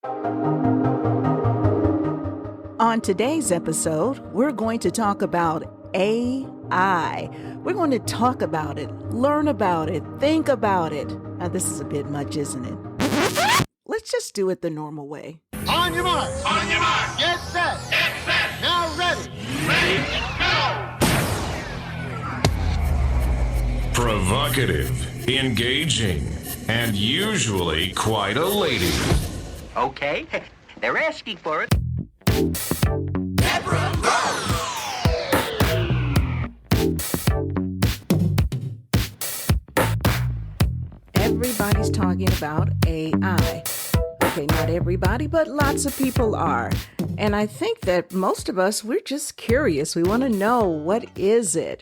On today's episode, we're going to talk about AI. We're going to talk about it, learn about it, think about it. Now, this is a bit much, isn't it? Let's just do it the normal way. On your mark. On your mark. Get set. Get set. Now ready. Ready, go. Provocative, engaging, and usually quite a lady. Okay, they're asking for it. Everybody's talking about AI. Okay, not everybody, but lots of people are. And I think that most of us, we're just curious. We want to know, what is it?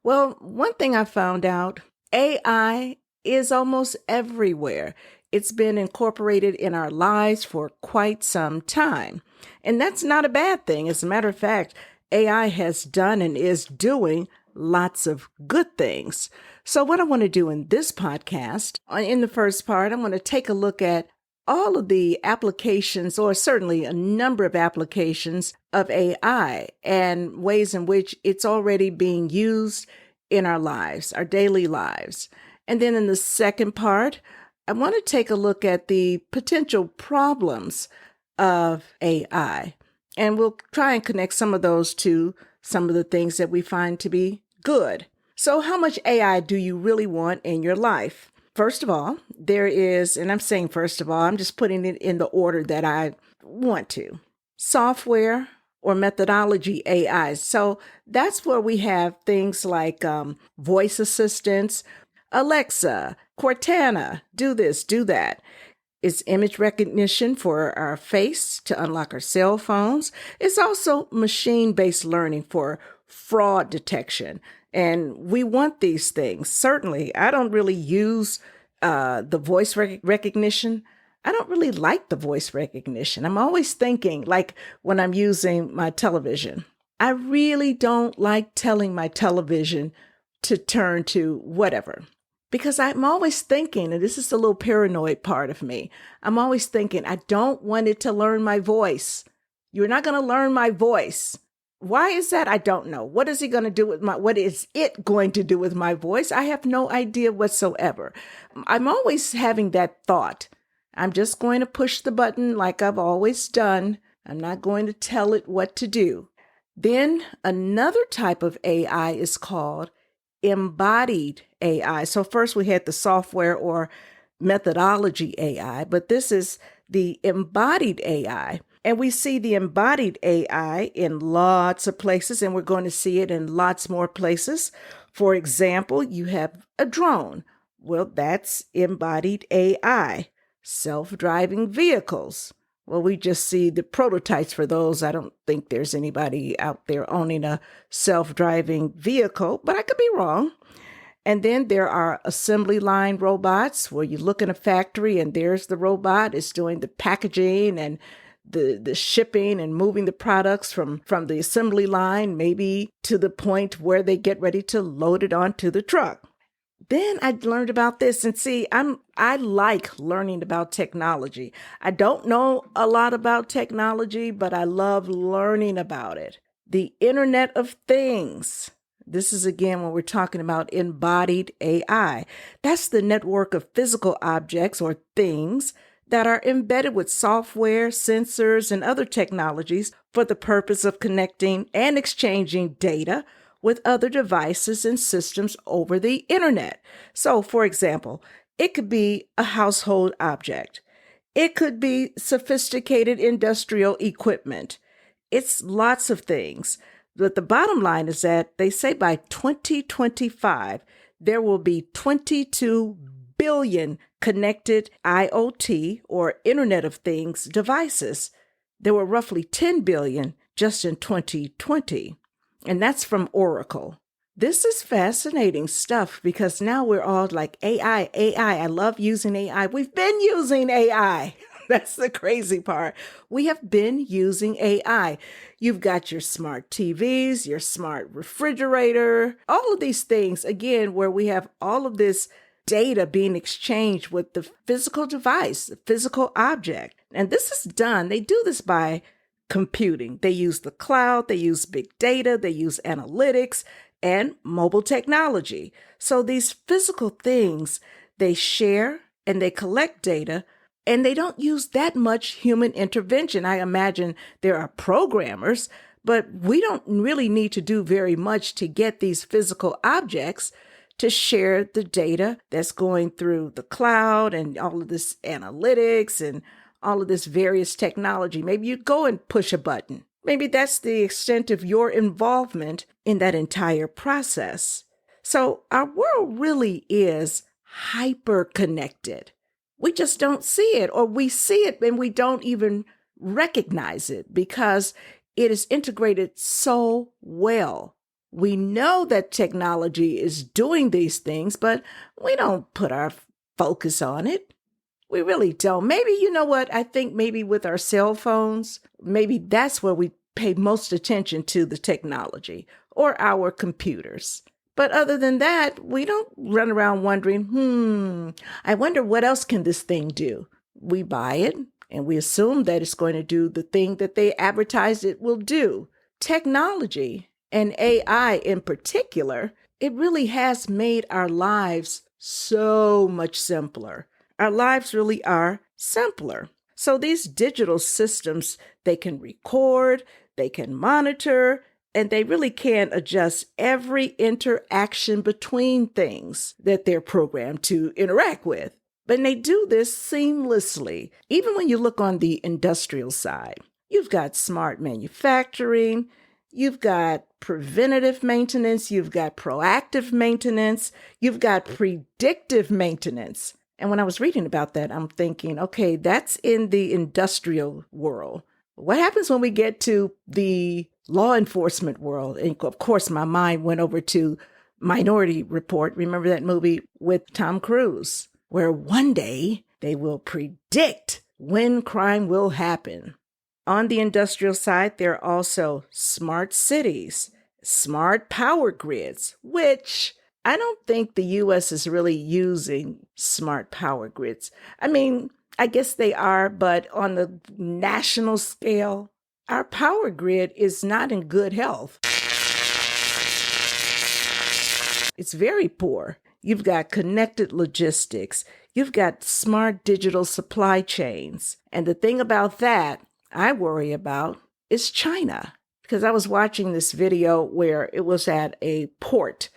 Well, one thing I found out, AI is almost everywhere. It's been incorporated in our lives for quite some time. And that's not a bad thing. As a matter of fact, AI has done and is doing lots of good things. So what I want to do in this podcast, in the first part, I'm going to take a look at all of the applications, or certainly a number of applications of AI and ways in which it's already being used in our lives, our daily lives. And then in the second part, I want to take a look at the potential problems of AI. And we'll try and connect some of those to some of the things that we find to be good. So how much AI do you really want in your life? First of all, there is, and I'm saying first of all, I'm just putting it in the order that I want to. Software or methodology AI. So that's where we have things like voice assistants, Alexa, Cortana, do this, do that. It's image recognition for our face to unlock our cell phones. It's also machine-based learning for fraud detection. And we want these things. Certainly, I don't really use the voice recognition. I don't really like the voice recognition. I'm always thinking, like when I'm using my television, I really don't like telling my television to turn to whatever. Because I'm always thinking, and this is the little paranoid part of me, I'm always thinking, I don't want it to learn my voice. You're not going to learn my voice. Why is that? I don't know. What is it going to do with what is it going to do with my voice? I have no idea whatsoever. I'm always having that thought. I'm just going to push the button like I've always done. I'm not going to tell it what to do. Then another type of AI is called embodied AI. So first we had the software or methodology AI, but this is the embodied AI. And we see the embodied AI in lots of places, and we're going to see it in lots more places. For example, you have a drone. Well, that's embodied AI. Self-driving vehicles. Well, we just see the prototypes for those. I don't think there's anybody out there owning a self-driving vehicle, but I could be wrong. And then there are assembly line robots where you look in a factory and there's the robot. It's doing the packaging and the shipping and moving the products from the assembly line, maybe to the point where they get ready to load it onto the truck. Then I learned about this, and see, I like learning about technology. I don't know a lot about technology, but I love learning about it. The Internet of Things. This is again when we're talking about embodied AI. That's the network of physical objects or things that are embedded with software, sensors, and other technologies for the purpose of connecting and exchanging data with other devices and systems over the internet. So, for example, it could be a household object. It could be sophisticated industrial equipment. It's lots of things. But the bottom line is that they say by 2025, there will be 22 billion connected IoT or Internet of Things devices. There were roughly 10 billion just in 2020. And that's from Oracle. This is fascinating stuff because now we're all like AI. I love using AI. We've been using AI. That's the crazy part. We have been using AI. You've got your smart TVs, your smart refrigerator, all of these things, again, where we have all of this data being exchanged with the physical device, the physical object. And this is done, they do this by computing. They use the cloud, they use big data, they use analytics and mobile technology. So these physical things, they share and they collect data, and they don't use that much human intervention. I imagine there are programmers, but we don't really need to do very much to get these physical objects to share the data that's going through the cloud and all of this analytics and all of this various technology. Maybe you go and push a button. Maybe that's the extent of your involvement in that entire process. So our world really is hyper connected. We just don't see it, or we see it and we don't even recognize it because it is integrated so well. We know that technology is doing these things, but we don't put our focus on it. We really don't. Maybe, you know what? I think maybe with our cell phones, maybe that's where we pay most attention to the technology, or our computers. But other than that, we don't run around wondering, I wonder what else can this thing do? We buy it and we assume that it's going to do the thing that they advertise it will do. Technology, and AI in particular, it really has made our lives so much simpler. Our lives really are simpler. So these digital systems, they can record, they can monitor, and they really can adjust every interaction between things that they're programmed to interact with. But they do this seamlessly. Even when you look on the industrial side, you've got smart manufacturing, you've got preventative maintenance, you've got proactive maintenance, you've got predictive maintenance. And when I was reading about that, I'm thinking, okay, that's in the industrial world. What happens when we get to the law enforcement world? And of course, my mind went over to Minority Report. Remember that movie with Tom Cruise, where one day they will predict when crime will happen. On the industrial side, there are also smart cities, smart power grids, which I don't think the U.S. is really using smart power grids. I mean, I guess they are, but on the national scale, our power grid is not in good health. It's very poor. You've got connected logistics. You've got smart digital supply chains. And the thing about that I worry about is China. Because I was watching this video where it was at a port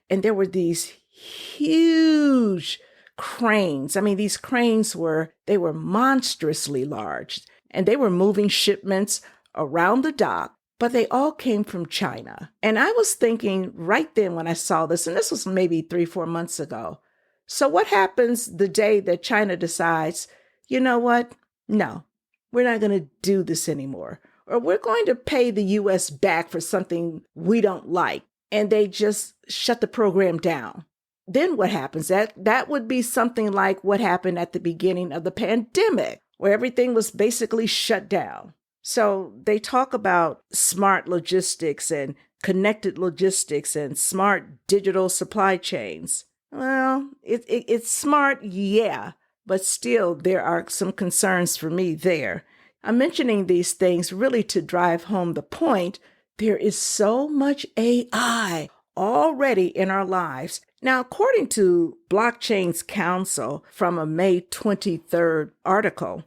and there were these huge cranes. I mean, these cranes were monstrously large, and they were moving shipments around the dock, but they all came from China. And I was thinking right then when I saw this, and this was maybe 3-4 months ago. So what happens the day that China decides, you know what? No, we're not going to do this anymore. Or we're going to pay the U.S. back for something we don't like. And they just shut the program down. Then what happens? That would be something like what happened at the beginning of the pandemic, where everything was basically shut down. So they talk about smart logistics and connected logistics and smart digital supply chains. Well, it's smart, yeah, but still there are some concerns for me there. I'm mentioning these things really to drive home the point. There is so much AI already in our lives. Now, according to Blockchain's Council from a May 23rd article,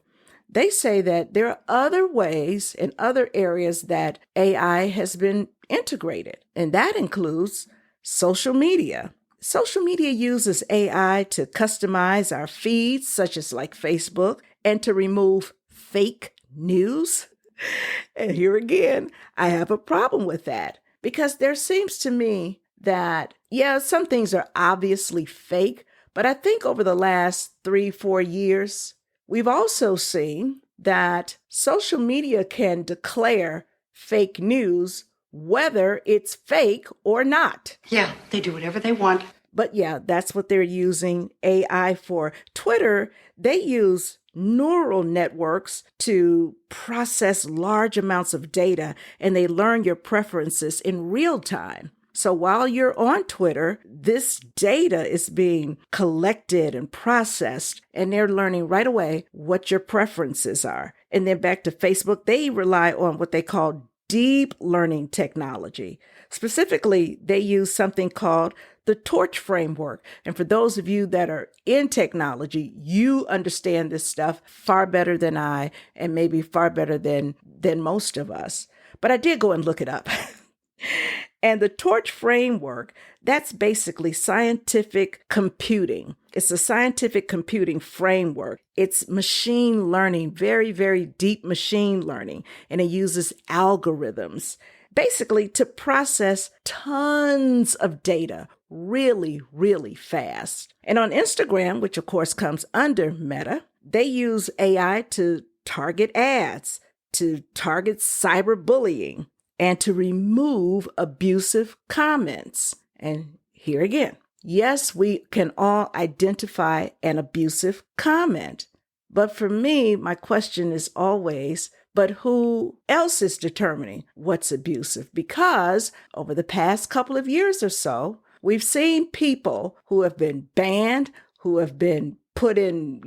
they say that there are other ways in other areas that AI has been integrated, and that includes social media. Social media uses AI to customize our feeds, such as like Facebook, and to remove fake news. And here again, I have a problem with that because there seems to me that, yeah, some things are obviously fake, but I think over the last 3-4 years, we've also seen that social media can declare fake news, whether it's fake or not. Yeah, they do whatever they want. But yeah, that's what they're using AI for. Twitter, they use neural networks to process large amounts of data, and they learn your preferences in real time. So while you're on Twitter, this data is being collected and processed, and they're learning right away what your preferences are. And then back to Facebook, they rely on what they call deep learning technology. Specifically, they use something called the torch framework. And for those of you that are in technology, you understand this stuff far better than I, and maybe far better than most of us. But I did go and look it up. And the torch framework, that's basically scientific computing. It's a scientific computing framework. It's machine learning, very, very deep machine learning. And it uses algorithms basically to process tons of data really, really fast. And on Instagram, which of course comes under Meta, they use AI to target ads, to target cyberbullying, and to remove abusive comments. And here again, yes, we can all identify an abusive comment. But for me, my question is always, but who else is determining what's abusive? Because over the past couple of years or so, we've seen people who have been banned, who have been put in,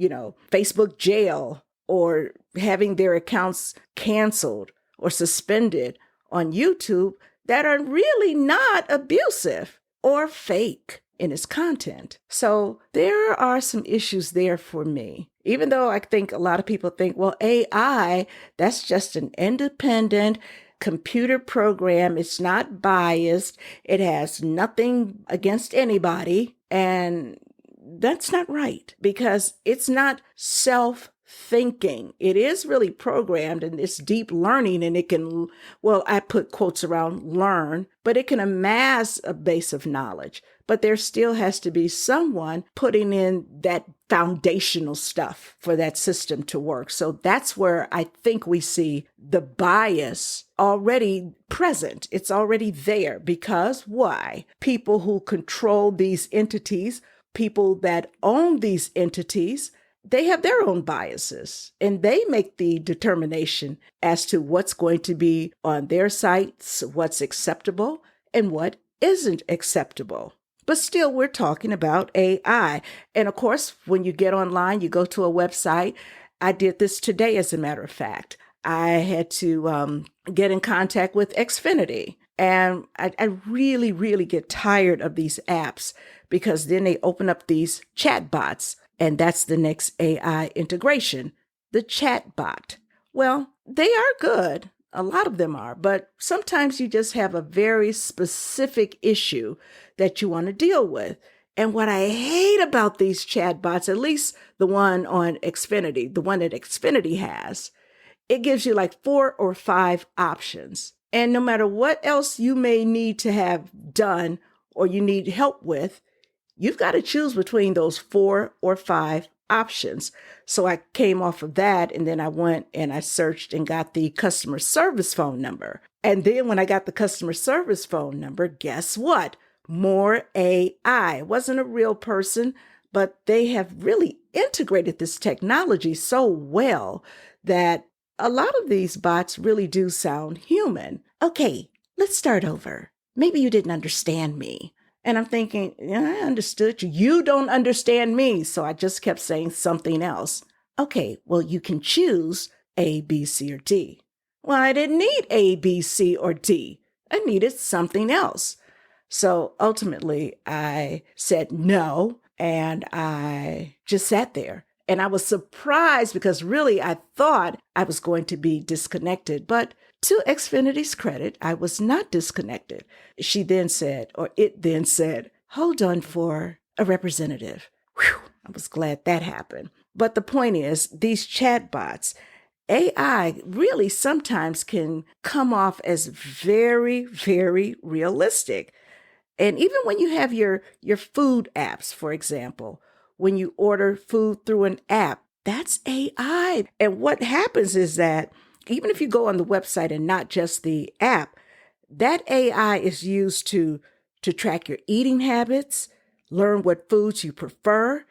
Facebook jail, or having their accounts canceled or suspended on YouTube that are really not abusive or fake in its content. So there are some issues there for me. Even though I think a lot of people think, well, AI, that's just an independent computer program. It's not biased. It has nothing against anybody. And that's not right, because it's not self-thinking. It is really programmed, and it's deep learning, and it can, I put quotes around learn, but it can amass a base of knowledge. But there still has to be someone putting in that foundational stuff for that system to work. So that's where I think we see the bias already present. It's already there, because why? People who control these entities, people that own these entities, they have their own biases, and they make the determination as to what's going to be on their sites, what's acceptable and what isn't acceptable. But still, we're talking about AI. And of course, when you get online, you go to a website. I did this today, as a matter of fact. I had to get in contact with Xfinity. And I really, really get tired of these apps, because then they open up these chat bots. And that's the next AI integration, the chat bot. Well, they are good. A lot of them are. But sometimes you just have a very specific issue that you want to deal with. And what I hate about these chat bots, at least the one on Xfinity, the one that Xfinity has, it gives you like 4 or 5 options. And no matter what else you may need to have done or you need help with, you've got to choose between those 4 or 5 options. So I came off of that, and then I went and I searched and got the customer service phone number. And then when I got the customer service phone number, guess what? More AI. It wasn't a real person, but they have really integrated this technology so well that a lot of these bots really do sound human. Okay, let's start over. Maybe you didn't understand me. And I'm thinking, yeah, I understood you. You don't understand me. So I just kept saying something else. Okay, well, you can choose A, B, C, or D. Well, I didn't need A, B, C, or D. I needed something else. So ultimately, I said no, and I just sat there. And I was surprised, because really I thought I was going to be disconnected. But to Xfinity's credit, I was not disconnected. It then said, hold on for a representative. Whew, I was glad that happened. But the point is, these chatbots, AI really sometimes can come off as very, very realistic. And even when you have your food apps, for example, when you order food through an app, that's AI. And what happens is that even if you go on the website and not just the app, that AI is used to track your eating habits, learn what foods you prefer,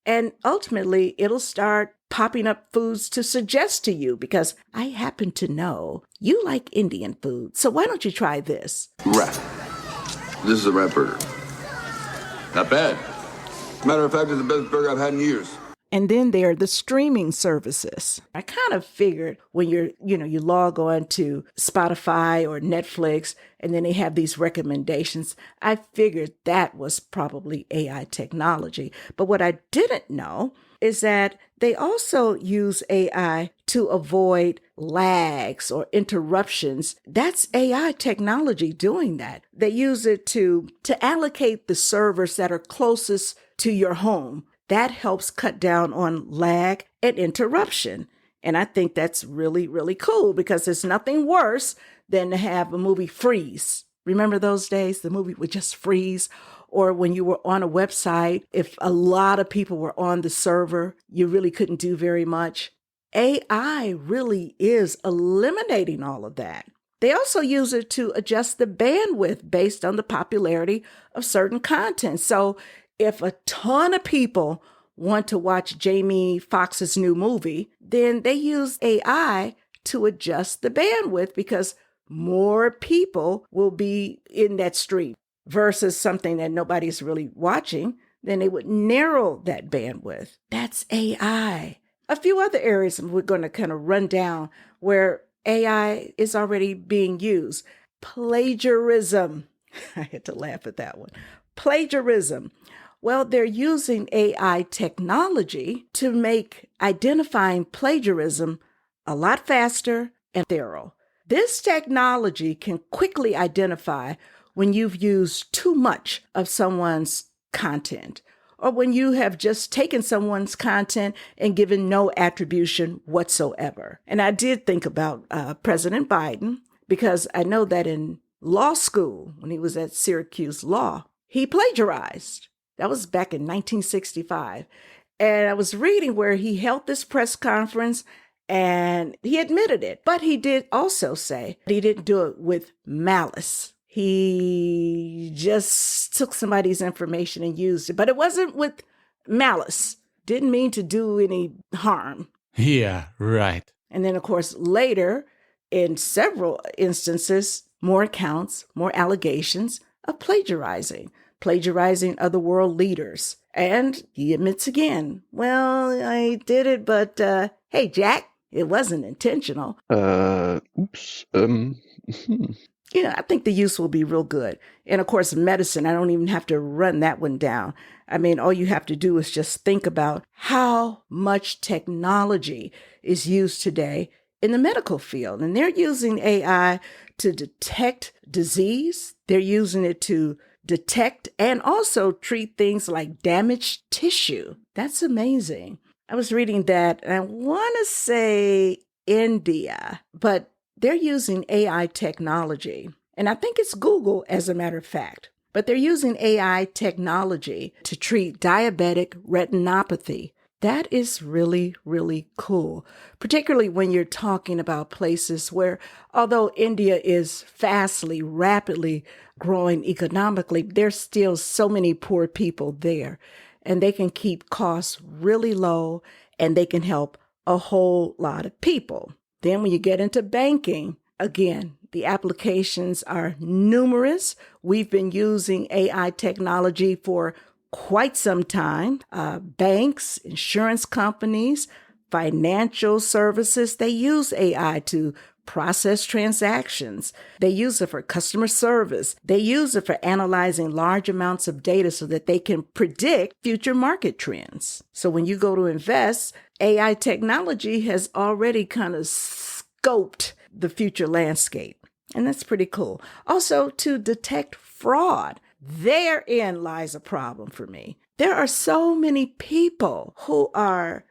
and ultimately it'll start popping up foods to suggest to you, because I happen to know you like Indian food. So why don't you try this? Right. This is a rat burger. Not bad. Matter of fact, it's the best burger I've had in years. And then there are the streaming services. I kind of figured when you log on to Spotify or Netflix, and then they have these recommendations, I figured that was probably AI technology. But what I didn't know is that they also use AI to avoid lags or interruptions. That's AI technology doing that. They use it to allocate the servers that are closest to your home. That helps cut down on lag and interruption. And I think that's really, really cool because there's nothing worse than to have a movie freeze. Remember those days? The movie would just freeze. Or when you were on a website, if a lot of people were on the server, you really couldn't do very much. AI really is eliminating all of that. They also use it to adjust the bandwidth based on the popularity of certain content. So if a ton of people want to watch Jamie Foxx's new movie, then they use AI to adjust the bandwidth because more people will be in that stream versus something that nobody's really watching. Then they would narrow that bandwidth. That's AI. A few other areas we're going to kind of run down where AI is already being used. Plagiarism. I had to laugh at that one. Plagiarism. Well, they're using AI technology to make identifying plagiarism a lot faster and thorough. This technology can quickly identify when you've used too much of someone's content or when you have just taken someone's content and given no attribution whatsoever. And I did think about President Biden because I know that in law school, when he was at Syracuse Law, he plagiarized. That was back in 1965. And I was reading where he held this press conference and he admitted it. But he did also say he didn't do it with malice. He just took somebody's information and used it. But it wasn't with malice. Didn't mean to do any harm. Yeah, right. And then, of course, later, in several instances, more accounts, more allegations of plagiarizing other world leaders. And he admits again, well, I did it, but hey, Jack, it wasn't intentional. Oops. I think the use will be real good. And of course, medicine, I don't even have to run that one down. I mean, all you have to do is just think about how much technology is used today in the medical field. And they're using AI to detect disease. They're using it to detect and also treat things like damaged tissue. That's amazing. I was reading that, and I want to say India, but they're using AI technology. And I think it's Google, as a matter of fact. But they're using AI technology to treat diabetic retinopathy. That is really, really cool, particularly when you're talking about places where, although India is rapidly growing economically, there's still so many poor people there, and they can keep costs really low, and they can help a whole lot of people. Then when you get into banking, again, the applications are numerous. We've been using AI technology for quite some time. Banks, insurance companies, financial services, they use AI to process transactions. They use it for customer service. They use it for analyzing large amounts of data so that they can predict future market trends. So when you go to invest, AI technology has already kind of scoped the future landscape. And that's pretty cool. Also, to detect fraud. Therein lies a problem for me. There are so many people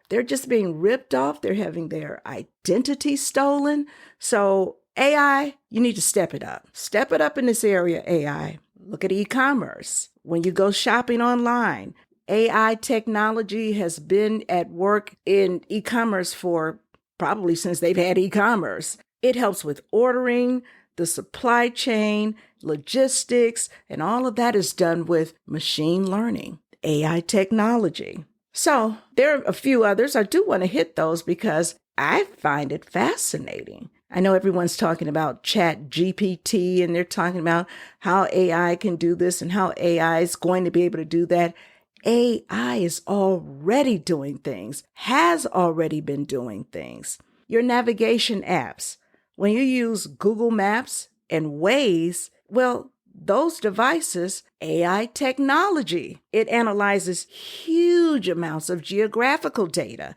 they're just being ripped off. They're having their identity stolen. So AI, you need to step it up. Step it up in this area, AI. Look at e-commerce. When you go shopping online, AI technology has been at work in e-commerce for probably since they've had e-commerce. It helps with ordering, the supply chain, logistics, and all of that is done with machine learning, AI technology. So there are a few others. I do want to hit those because I find it fascinating. I know everyone's talking about Chat GPT, and they're talking about how AI can do this and how AI is going to be able to do that. AI is already doing things, has already been doing things. Your navigation apps, when you use Google Maps and Waze, well, those devices, AI technology, it analyzes huge amounts of geographical data.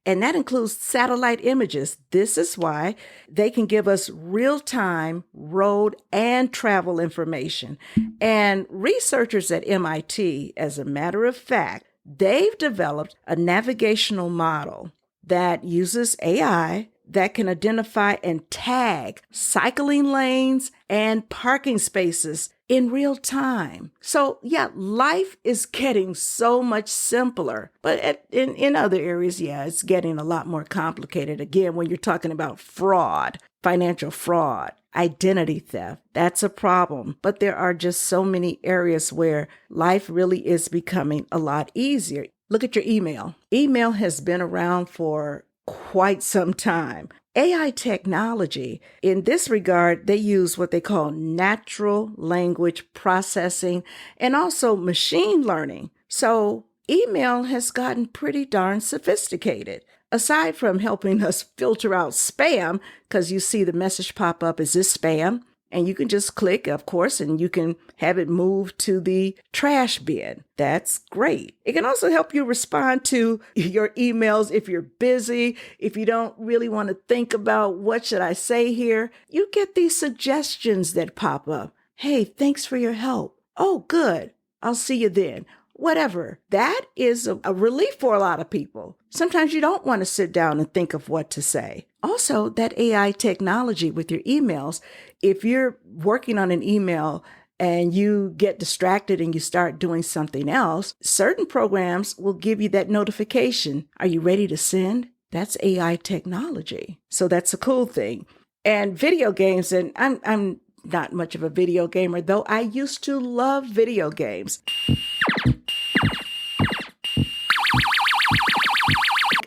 And that includes satellite images. This is why they can give us real-time road and travel information. And researchers at MIT, as a matter of fact, they've developed a navigational model that uses AI that can identify and tag cycling lanes and parking spaces in real time. So yeah, life is getting so much simpler, but in other areas, yeah, it's getting a lot more complicated. Again, when you're talking about fraud, financial fraud, identity theft, that's a problem. But there are just so many areas where life really is becoming a lot easier. Look at your email. Email has been around for quite some time. AI technology, in this regard, they use what they call natural language processing and also machine learning. So email has gotten pretty darn sophisticated. Aside from helping us filter out spam, because you see the message pop up, is this spam? And you can just click, of course, and you can have it moved to the trash bin. That's great. It can also help you respond to your emails if you're busy, if you don't really want to think about what should I say here. You get these suggestions that pop up. Hey, thanks for your help. Oh, good. I'll see you then. Whatever. That is a relief for a lot of people. Sometimes you don't want to sit down and think of what to say. Also, that AI technology with your emails, if you're working on an email and you get distracted and you start doing something else, certain programs will give you that notification. Are you ready to send? That's AI technology. So that's a cool thing. And video games, and I'm not much of a video gamer, though I used to love video games.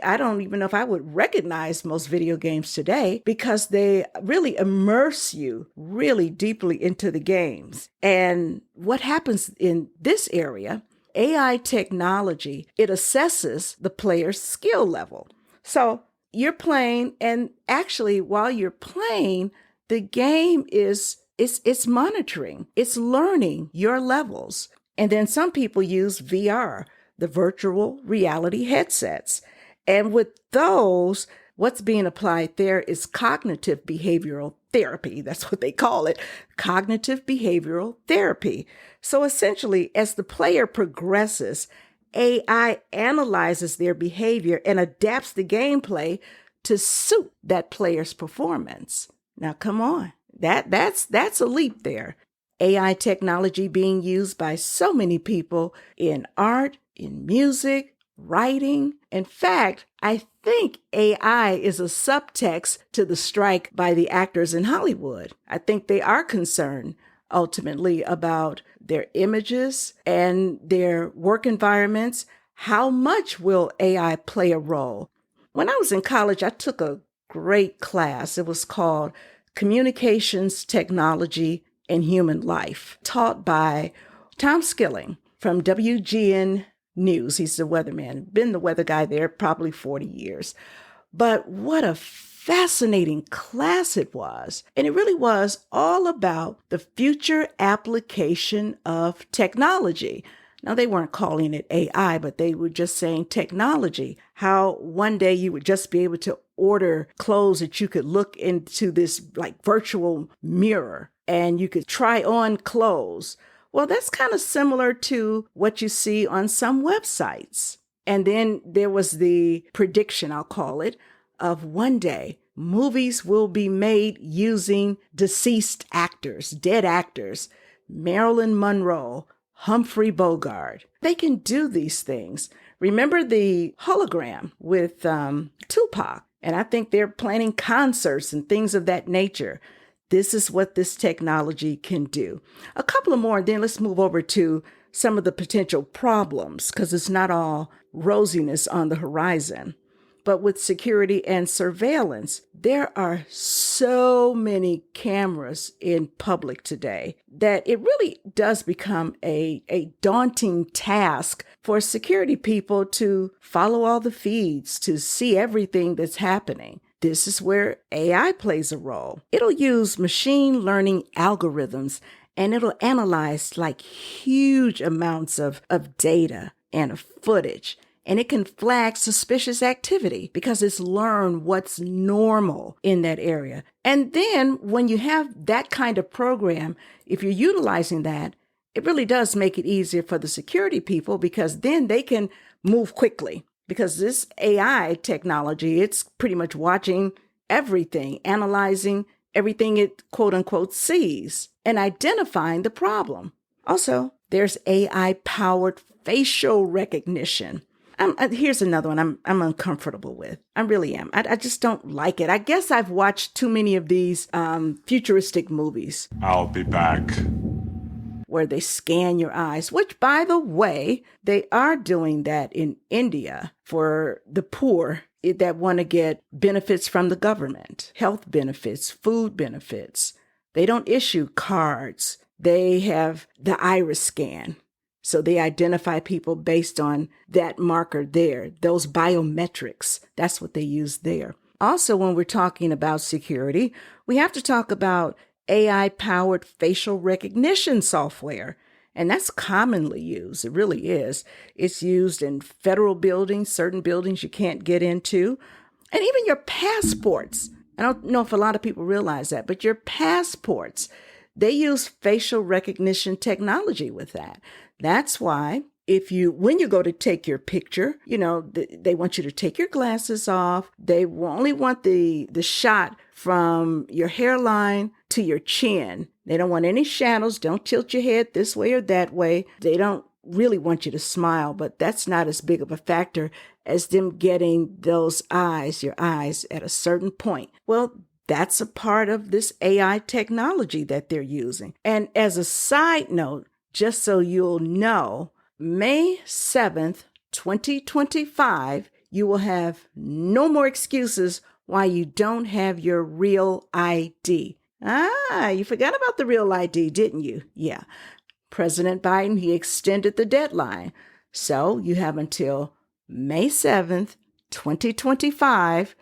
I don't even know if I would recognize most video games today because they really immerse you really deeply into the games. And what happens in this area, AI technology, it assesses the player's skill level. So you're playing, and actually while you're playing, the game it's monitoring, it's learning your levels. And then some people use VR, the virtual reality headsets. And with those, what's being applied there is cognitive behavioral therapy. That's what they call it, cognitive behavioral therapy. So essentially, as the player progresses, AI analyzes their behavior and adapts the gameplay to suit that player's performance. Now, come on, that's a leap there. AI technology being used by so many people in art, in music, writing. In fact, I think AI is a subtext to the strike by the actors in Hollywood. I think they are concerned ultimately about their images and their work environments. How much will AI play a role? When I was in college, I took a great class. It was called Communications Technology and Human Life, taught by Tom Skilling from WGN News. He's the weatherman, been the weather guy there probably 40 years. But what a fascinating class it was. And it really was all about the future application of technology. Now, they weren't calling it AI, but they were just saying technology, how one day you would just be able to order clothes that you could look into this like virtual mirror and you could try on clothes. Well, that's kind of similar to what you see on some websites. And then there was the prediction, I'll call it, of one day movies will be made using deceased actors, dead actors, Marilyn Monroe, Humphrey Bogart. They can do these things. Remember the hologram with Tupac? And I think they're planning concerts and things of that nature. This is what this technology can do. A couple of more, and then let's move over to some of the potential problems, because it's not all rosiness on the horizon. But with security and surveillance, there are so many cameras in public today that it really does become a daunting task for security people to follow all the feeds, to see everything that's happening. This is where AI plays a role. It'll use machine learning algorithms and it'll analyze like huge amounts of data and of footage. And it can flag suspicious activity because it's learned what's normal in that area. And then when you have that kind of program, if you're utilizing that, it really does make it easier for the security people because then they can move quickly. Because this AI technology, it's pretty much watching everything, analyzing everything it quote unquote sees and identifying the problem. Also, there's AI powered facial recognition. Here's another one I'm uncomfortable with. I really am. I just don't like it. I guess I've watched too many of these futuristic movies. I'll be back. Where they scan your eyes, which, by the way, they are doing that in India for the poor that want to get benefits from the government, health benefits, food benefits. They don't issue cards. They have the iris scan. So they identify people based on that marker there, those biometrics. That's what they use there. Also, when we're talking about security, we have to talk about AI-powered facial recognition software. And that's commonly used. It really is. It's used in federal buildings, certain buildings you can't get into, and even your passports. I don't know if a lot of people realize that, but your passports, they use facial recognition technology with that. That's why when you go to take your picture, they want you to take your glasses off. They only want the shot from your hairline to your chin. They don't want any shadows. Don't tilt your head this way or that way. They don't really want you to smile, but that's not as big of a factor as them getting your eyes at a certain point. Well, that's a part of this AI technology that they're using. And as a side note, just so you'll know, May 7th, 2025, you will have no more excuses why you don't have your real ID. You forgot about the real ID, didn't you? Yeah. President Biden, he extended the deadline. So you have until May 7th, 2025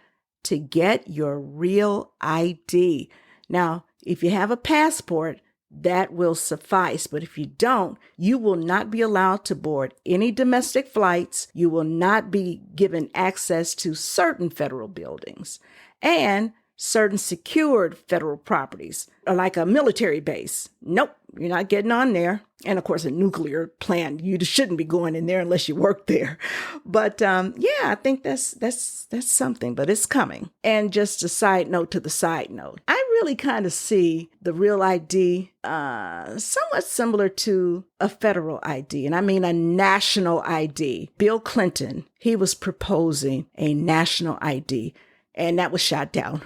to get your real ID. Now, if you have a passport, that will suffice. But if you don't, you will not be allowed to board any domestic flights. You will not be given access to certain federal buildings and certain secured federal properties, like a military base. Nope, you're not getting on there. And of course, a nuclear plant, you shouldn't be going in there unless you work there. But I think that's something, but it's coming. And just a side note to the side note, I really kind of see the real ID somewhat similar to a federal ID, and I mean a national ID. Bill Clinton, he was proposing a national ID, and that was shot down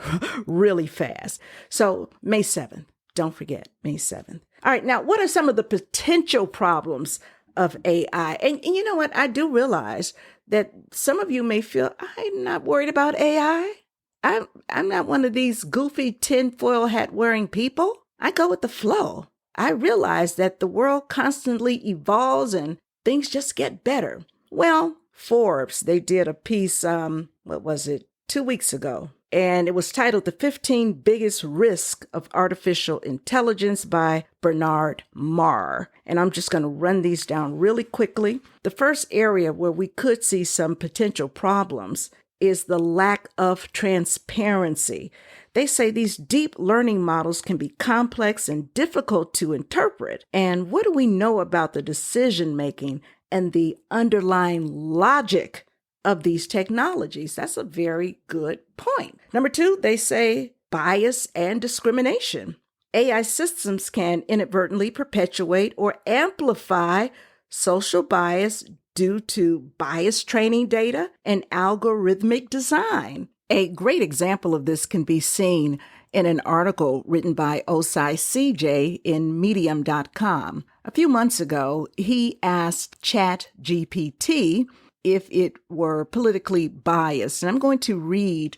really fast. So May 7th, don't forget, May 7th. All right, now what are some of the potential problems of AI? And you know what? I do realize that some of you may feel, I'm not worried about AI. I'm not one of these goofy tinfoil hat wearing people. I go with the flow. I realize that the world constantly evolves and things just get better. Well, Forbes, they did a piece, 2 weeks ago, and it was titled The 15 Biggest Risks of Artificial Intelligence by Bernard Marr. And I'm just going to run these down really quickly. The first area where we could see some potential problems is the lack of transparency. They say these deep learning models can be complex and difficult to interpret. And what do we know about the decision making and the underlying logic of these technologies? That's a very good point. Number 2, they say bias and discrimination. AI systems can inadvertently perpetuate or amplify social bias due to bias training data and algorithmic design. A great example of this can be seen in an article written by Osai CJ in Medium.com. A few months ago, he asked ChatGPT if it were politically biased. And I'm going to read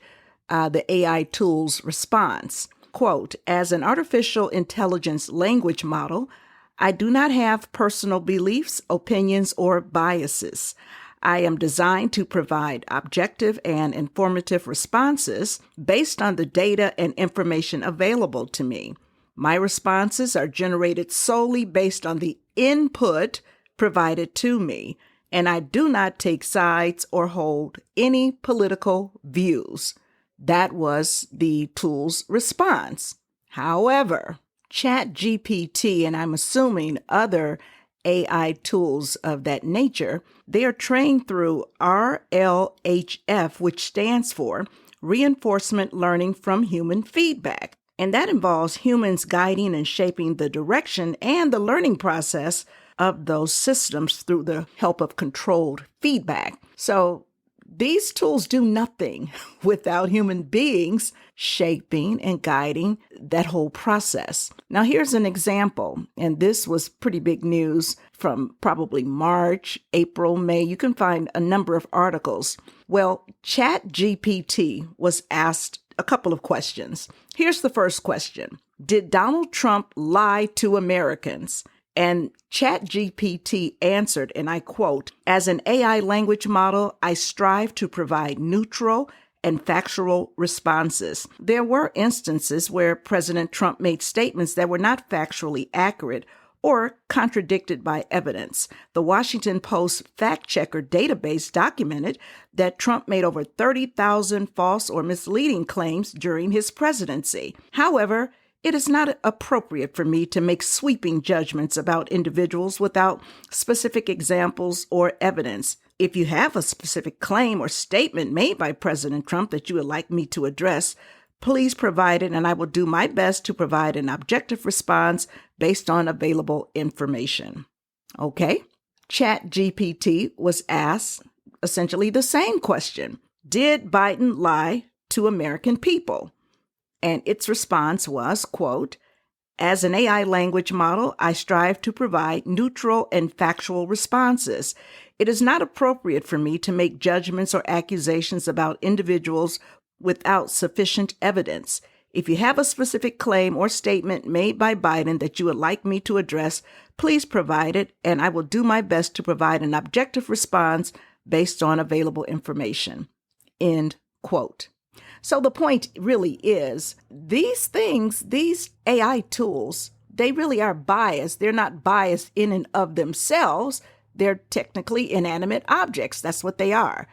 the AI tool's response. Quote, as an artificial intelligence language model, I do not have personal beliefs, opinions, or biases. I am designed to provide objective and informative responses based on the data and information available to me. My responses are generated solely based on the input provided to me, and I do not take sides or hold any political views. That was the tool's response. However, ChatGPT, and I'm assuming other AI tools of that nature, they are trained through RLHF, which stands for Reinforcement Learning from Human Feedback. And that involves humans guiding and shaping the direction and the learning process of those systems through the help of controlled feedback. So these tools do nothing without human beings shaping and guiding that whole process. Now, here's an example, and this was pretty big news from probably March, April, May. You can find a number of articles. Well, ChatGPT was asked a couple of questions. Here's the first question. Did Donald Trump lie to Americans? And ChatGPT answered, and I quote, as an AI language model, I strive to provide neutral and factual responses. There were instances where President Trump made statements that were not factually accurate or contradicted by evidence. The Washington Post fact-checker database documented that Trump made over 30,000 false or misleading claims during his presidency. However, it is not appropriate for me to make sweeping judgments about individuals without specific examples or evidence. If you have a specific claim or statement made by President Trump that you would like me to address, please provide it, and I will do my best to provide an objective response based on available information. Okay? ChatGPT was asked essentially the same question. Did Biden lie to American people? And its response was, quote, as an AI language model, I strive to provide neutral and factual responses. It is not appropriate for me to make judgments or accusations about individuals without sufficient evidence. If you have a specific claim or statement made by Biden that you would like me to address, please provide it, and I will do my best to provide an objective response based on available information. End quote. So the point really is these things, these AI tools, they really are biased. They're not biased in and of themselves. They're technically inanimate objects. That's what they are.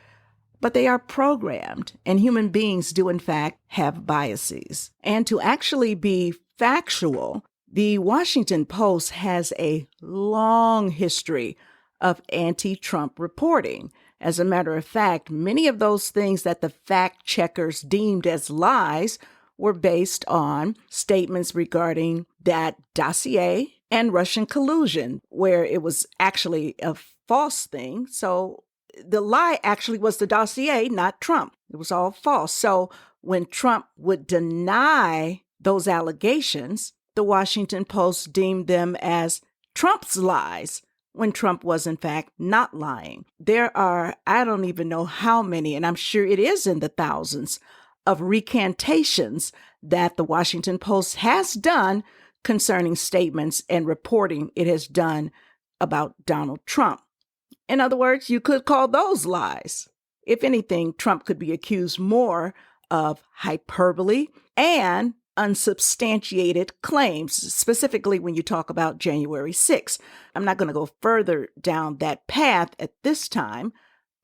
But they are programmed, and human beings do, in fact, have biases. And to actually be factual, the Washington Post has a long history of anti-Trump reporting. As a matter of fact, many of those things that the fact checkers deemed as lies were based on statements regarding that dossier and Russian collusion, where it was actually a false thing. So the lie actually was the dossier, not Trump. It was all false. So when Trump would deny those allegations, the Washington Post deemed them as Trump's lies, when Trump was, in fact, not lying. There are, I don't even know how many, and I'm sure it is in the thousands, of recantations that the Washington Post has done concerning statements and reporting it has done about Donald Trump. In other words, you could call those lies. If anything, Trump could be accused more of hyperbole and unsubstantiated claims, specifically when you talk about January 6th. I'm not going to go further down that path at this time,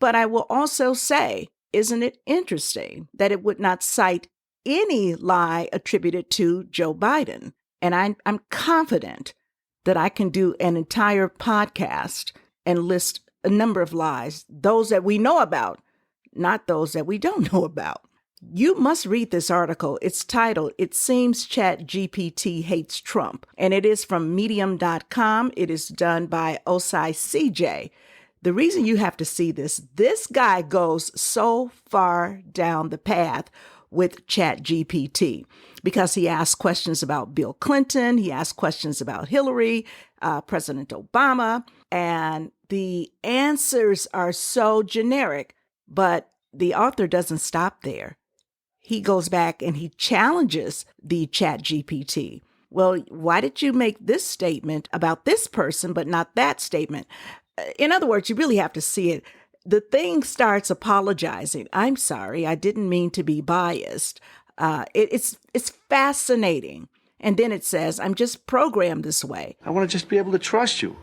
but I will also say, isn't it interesting that it would not cite any lie attributed to Joe Biden? And I'm confident that I can do an entire podcast and list a number of lies, those that we know about, not those that we don't know about. You must read this article. It's titled, It Seems ChatGPT Hates Trump, and it is from medium.com. It is done by Osai CJ. The reason you have to see this guy goes so far down the path with ChatGPT because he asks questions about Bill Clinton, he asks questions about Hillary, President Obama, and The answers are so generic, but the author doesn't stop there. He goes back and he challenges the Chat GPT. Well, why did you make this statement about this person, but not that statement? In other words, you really have to see it. The thing starts apologizing. I'm sorry, I didn't mean to be biased. It's fascinating. And then it says, I'm just programmed this way. I want to just be able to trust you.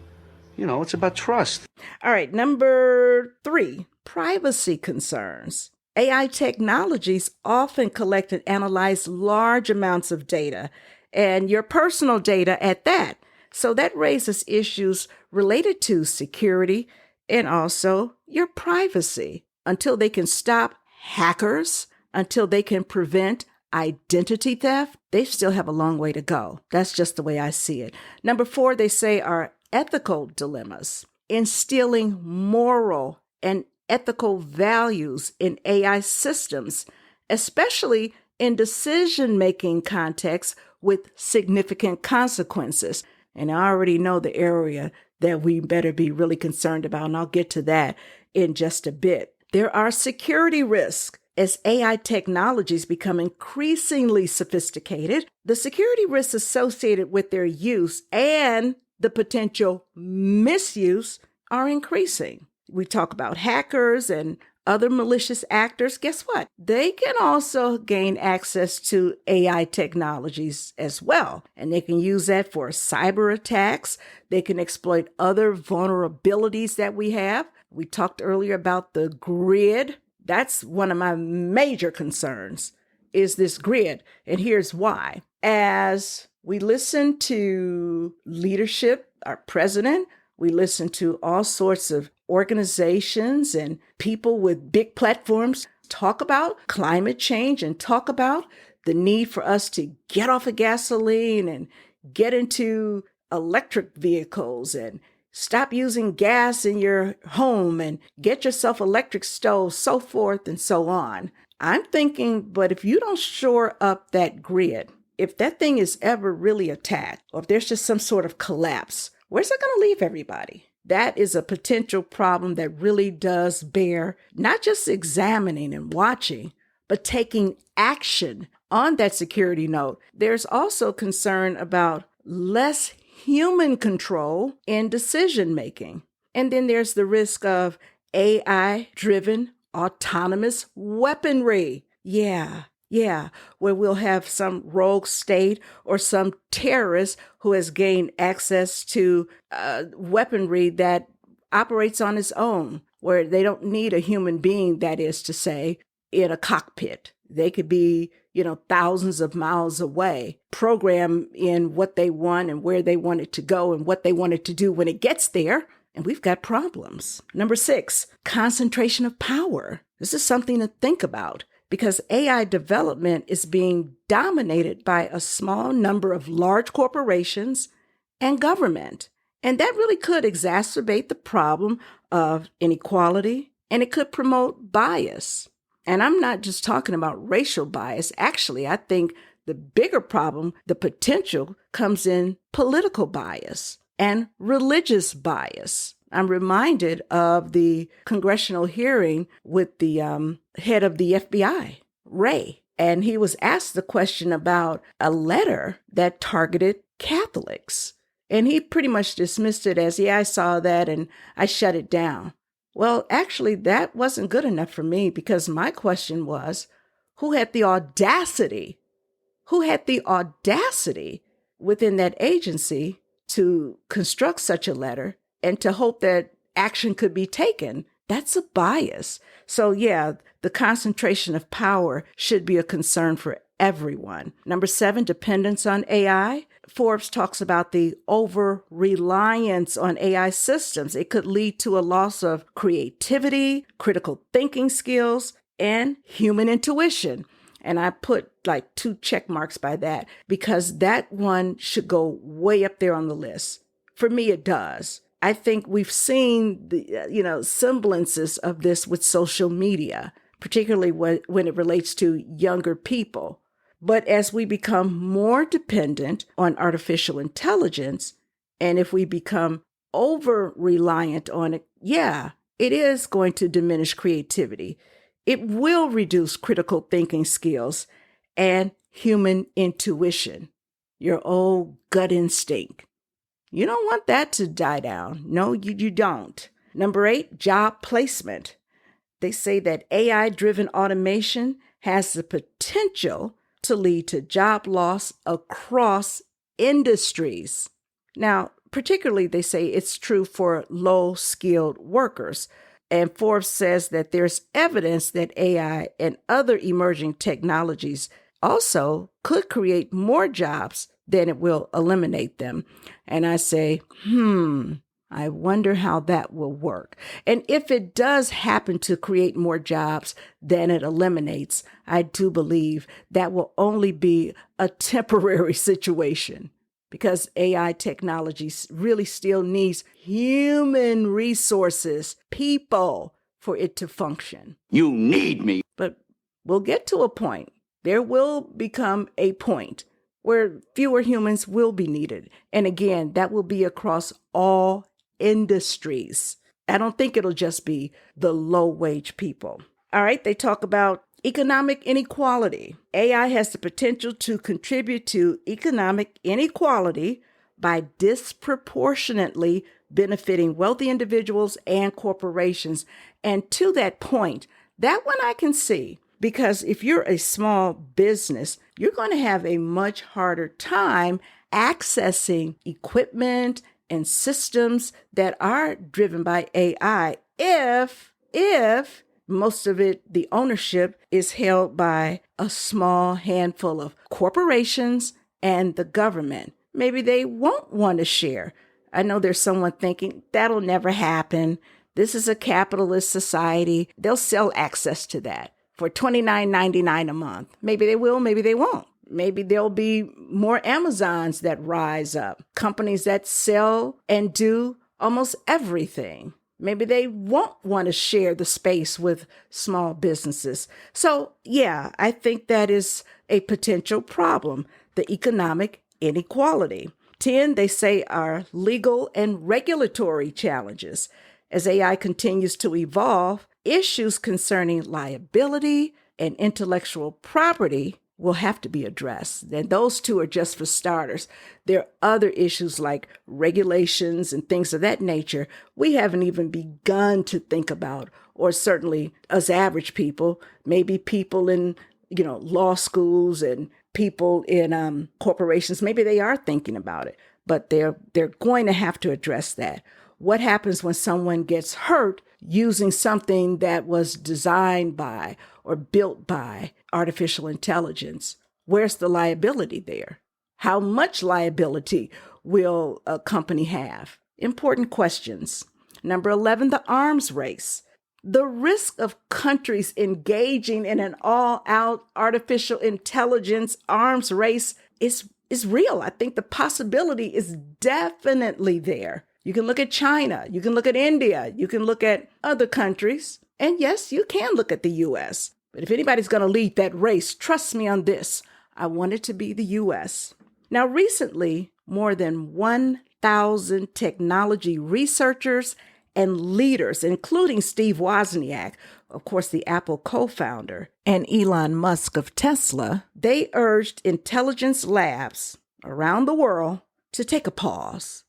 You know, it's about trust. All right, number 3, privacy concerns. AI technologies often collect and analyze large amounts of data, and your personal data at that. So that raises issues related to security and also your privacy. Until they can stop hackers, until they can prevent identity theft, they still have a long way to go. That's just the way I see it. Number 4, they say, are ethical dilemmas. Instilling moral and ethical values in AI systems, especially in decision-making contexts with significant consequences. And I already know the area that we better be really concerned about, and I'll get to that in just a bit. There are security risks. As AI technologies become increasingly sophisticated, the security risks associated with their use and the potential misuse are increasing. We talk about hackers and other malicious actors. Guess what? They can also gain access to AI technologies as well. And they can use that for cyber attacks. They can exploit other vulnerabilities that we have. We talked earlier about the grid. That's one of my major concerns, is this grid. And here's why. As we listen to leadership, our president, we listen to all sorts of organizations and people with big platforms talk about climate change and talk about the need for us to get off of gasoline and get into electric vehicles and stop using gas in your home and get yourself electric stoves, so forth and so on. I'm thinking, but if you don't shore up that grid, if that thing is ever really attacked, or if there's just some sort of collapse, where's it going to leave everybody? That is a potential problem that really does bear not just examining and watching, but taking action on that security note. There's also concern about less human control in decision making. And then there's the risk of AI-driven autonomous weaponry. Yeah, where we'll have some rogue state or some terrorist who has gained access to weaponry that operates on its own, where they don't need a human being, that is to say, in a cockpit. They could be, thousands of miles away, program in what they want and where they want it to go and what they want it to do when it gets there. And we've got problems. Number 6, concentration of power. This is something to think about, because AI development is being dominated by a small number of large corporations and government. And that really could exacerbate the problem of inequality, and it could promote bias. And I'm not just talking about racial bias. Actually, I think the bigger problem, the potential, comes in political bias and religious bias. I'm reminded of the congressional hearing with the head of the FBI, Ray, and he was asked the question about a letter that targeted Catholics. And he pretty much dismissed it as, yeah, I saw that and I shut it down. Well, actually, that wasn't good enough for me, because my question was, who had the audacity within that agency to construct such a letter and to hope that action could be taken? That's a bias. So yeah, the concentration of power should be a concern for everyone. Number 7, dependence on AI. Forbes talks about the over-reliance on AI systems. It could lead to a loss of creativity, critical thinking skills, and human intuition. And I put like 2 check marks by that, because that one should go way up there on the list. For me, it does. I think we've seen the semblances of this with social media, particularly when it relates to younger people. But as we become more dependent on artificial intelligence, and if we become over reliant on it, yeah, it is going to diminish creativity. It will reduce critical thinking skills and human intuition, your old gut instinct. You don't want that to die down. No, you don't. Number 8, job placement. They say that AI-driven automation has the potential to lead to job loss across industries. Now, particularly, they say it's true for low-skilled workers. And Forbes says that there's evidence that AI and other emerging technologies also could create more jobs than it will eliminate them. And I say, I wonder how that will work. And if it does happen to create more jobs than it eliminates, I do believe that will only be a temporary situation, because AI technology really still needs human resources, people, for it to function. You need me. But we'll get to a point. There will become a point where fewer humans will be needed. And again, that will be across all industries. I don't think it'll just be the low-wage people. All right, they talk about economic inequality. AI has the potential to contribute to economic inequality by disproportionately benefiting wealthy individuals and corporations. And to that point, that one I can see, because if you're a small business, you're going to have a much harder time accessing equipment and systems that are driven by AI if most of it, the ownership is held by a small handful of corporations and the government. Maybe they won't want to share. I know there's someone thinking that'll never happen. This is a capitalist society. They'll sell access to that for $29.99 a month. Maybe they will, maybe they won't. Maybe there'll be more Amazons that rise up, companies that sell and do almost everything. Maybe they won't want to share the space with small businesses. So, yeah, I think that is a potential problem, the economic inequality. 10, they say, are legal and regulatory challenges. As AI continues to evolve, issues concerning liability and intellectual property will have to be addressed. And those two are just for starters. There are other issues like regulations and things of that nature we haven't even begun to think about, or certainly us average people, maybe people in, law schools and people in corporations, maybe they are thinking about it, but they're going to have to address that. What happens when someone gets hurt using something that was designed by or built by artificial intelligence? Where's the liability there? How much liability will a company have? Important questions. Number 11, the arms race. The risk of countries engaging in an all-out artificial intelligence arms race is real. I think the possibility is definitely there. You can look at China, you can look at India, you can look at other countries, and yes, you can look at the U.S. But if anybody's going to lead that race, trust me on this, I want it to be the U.S. Now, recently, more than 1,000 technology researchers and leaders, including Steve Wozniak, of course, the Apple co-founder, and Elon Musk of Tesla, they urged intelligence labs around the world to take a pause.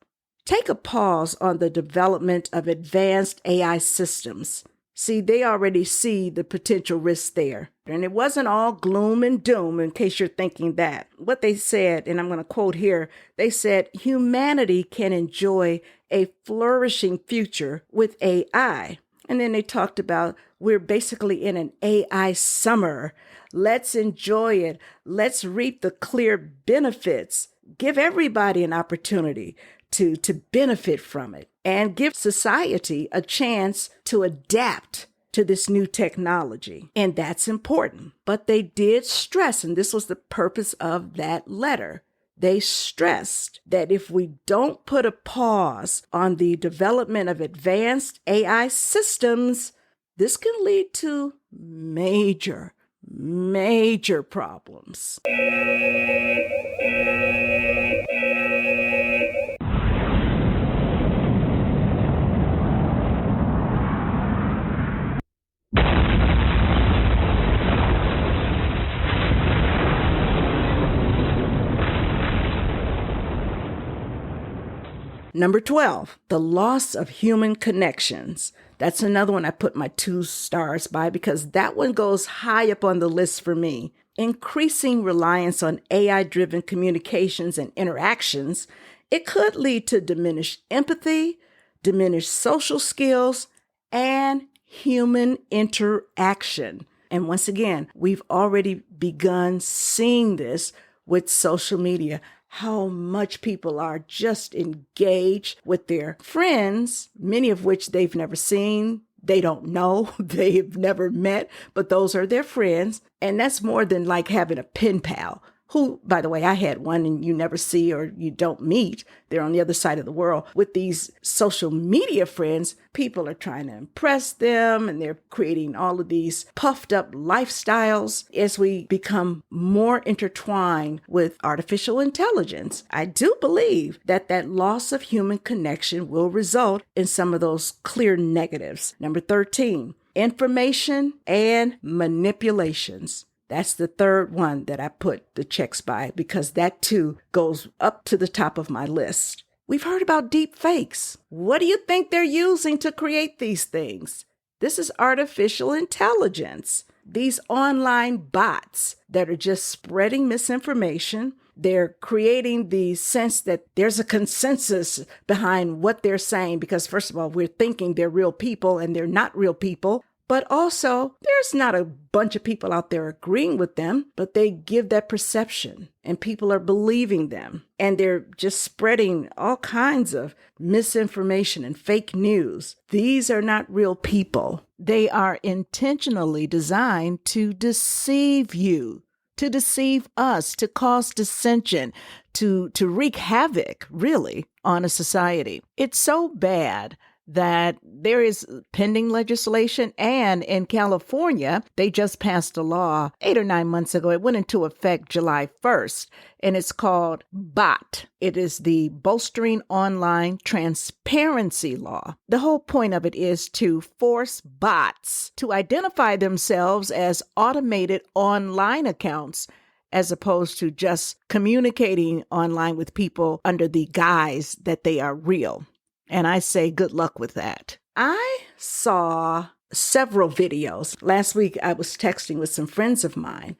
Take a pause on the development of advanced AI systems. See, they already see the potential risks there. And it wasn't all gloom and doom, in case you're thinking that. What they said, and I'm going to quote here, they said, humanity can enjoy a flourishing future with AI. And then they talked about we're basically in an AI summer. Let's enjoy it. Let's reap the clear benefits. Give everybody an opportunity to benefit from it, and give society a chance to adapt to this new technology. And that's important. But they did stress, and this was the purpose of that letter, they stressed that if we don't put a pause on the development of advanced AI systems, this can lead to major problems. Number 12, the loss of human connections. That's another one I put my 2 stars by because that one goes high up on the list for me. Increasing reliance on AI-driven communications and interactions, it could lead to diminished empathy, diminished social skills, and human interaction. And once again, we've already begun seeing this with social media, how much people are just engaged with their friends, many of which they've never seen, they don't know, they've never met, but those are their friends. And that's more than like having a pen pal, who, by the way, I had one and you never see or you don't meet. They're on the other side of the world. With these social media friends, people are trying to impress them and they're creating all of these puffed up lifestyles as we become more intertwined with artificial intelligence. I do believe that that loss of human connection will result in some of those clear negatives. Number 13, information and manipulations. That's the third one that I put the checks by because that too goes up to the top of my list. We've heard about deep fakes. What do you think they're using to create these things? This is artificial intelligence. These online bots that are just spreading misinformation. They're creating the sense that there's a consensus behind what they're saying because, first of all, we're thinking they're real people and they're not real people. But also, there's not a bunch of people out there agreeing with them, but they give that perception and people are believing them. And they're just spreading all kinds of misinformation and fake news. These are not real people. They are intentionally designed to deceive you, to deceive us, to cause dissension, to wreak havoc, really, on a society. It's so bad that there is pending legislation, and in California, they just passed a law 8 or 9 months ago. It went into effect July 1st, and it's called BOT. It is the Bolstering Online Transparency Law. The whole point of it is to force bots to identify themselves as automated online accounts as opposed to just communicating online with people under the guise that they are real. And I say good luck with that. I saw several videos. Last week, I was texting with some friends of mine,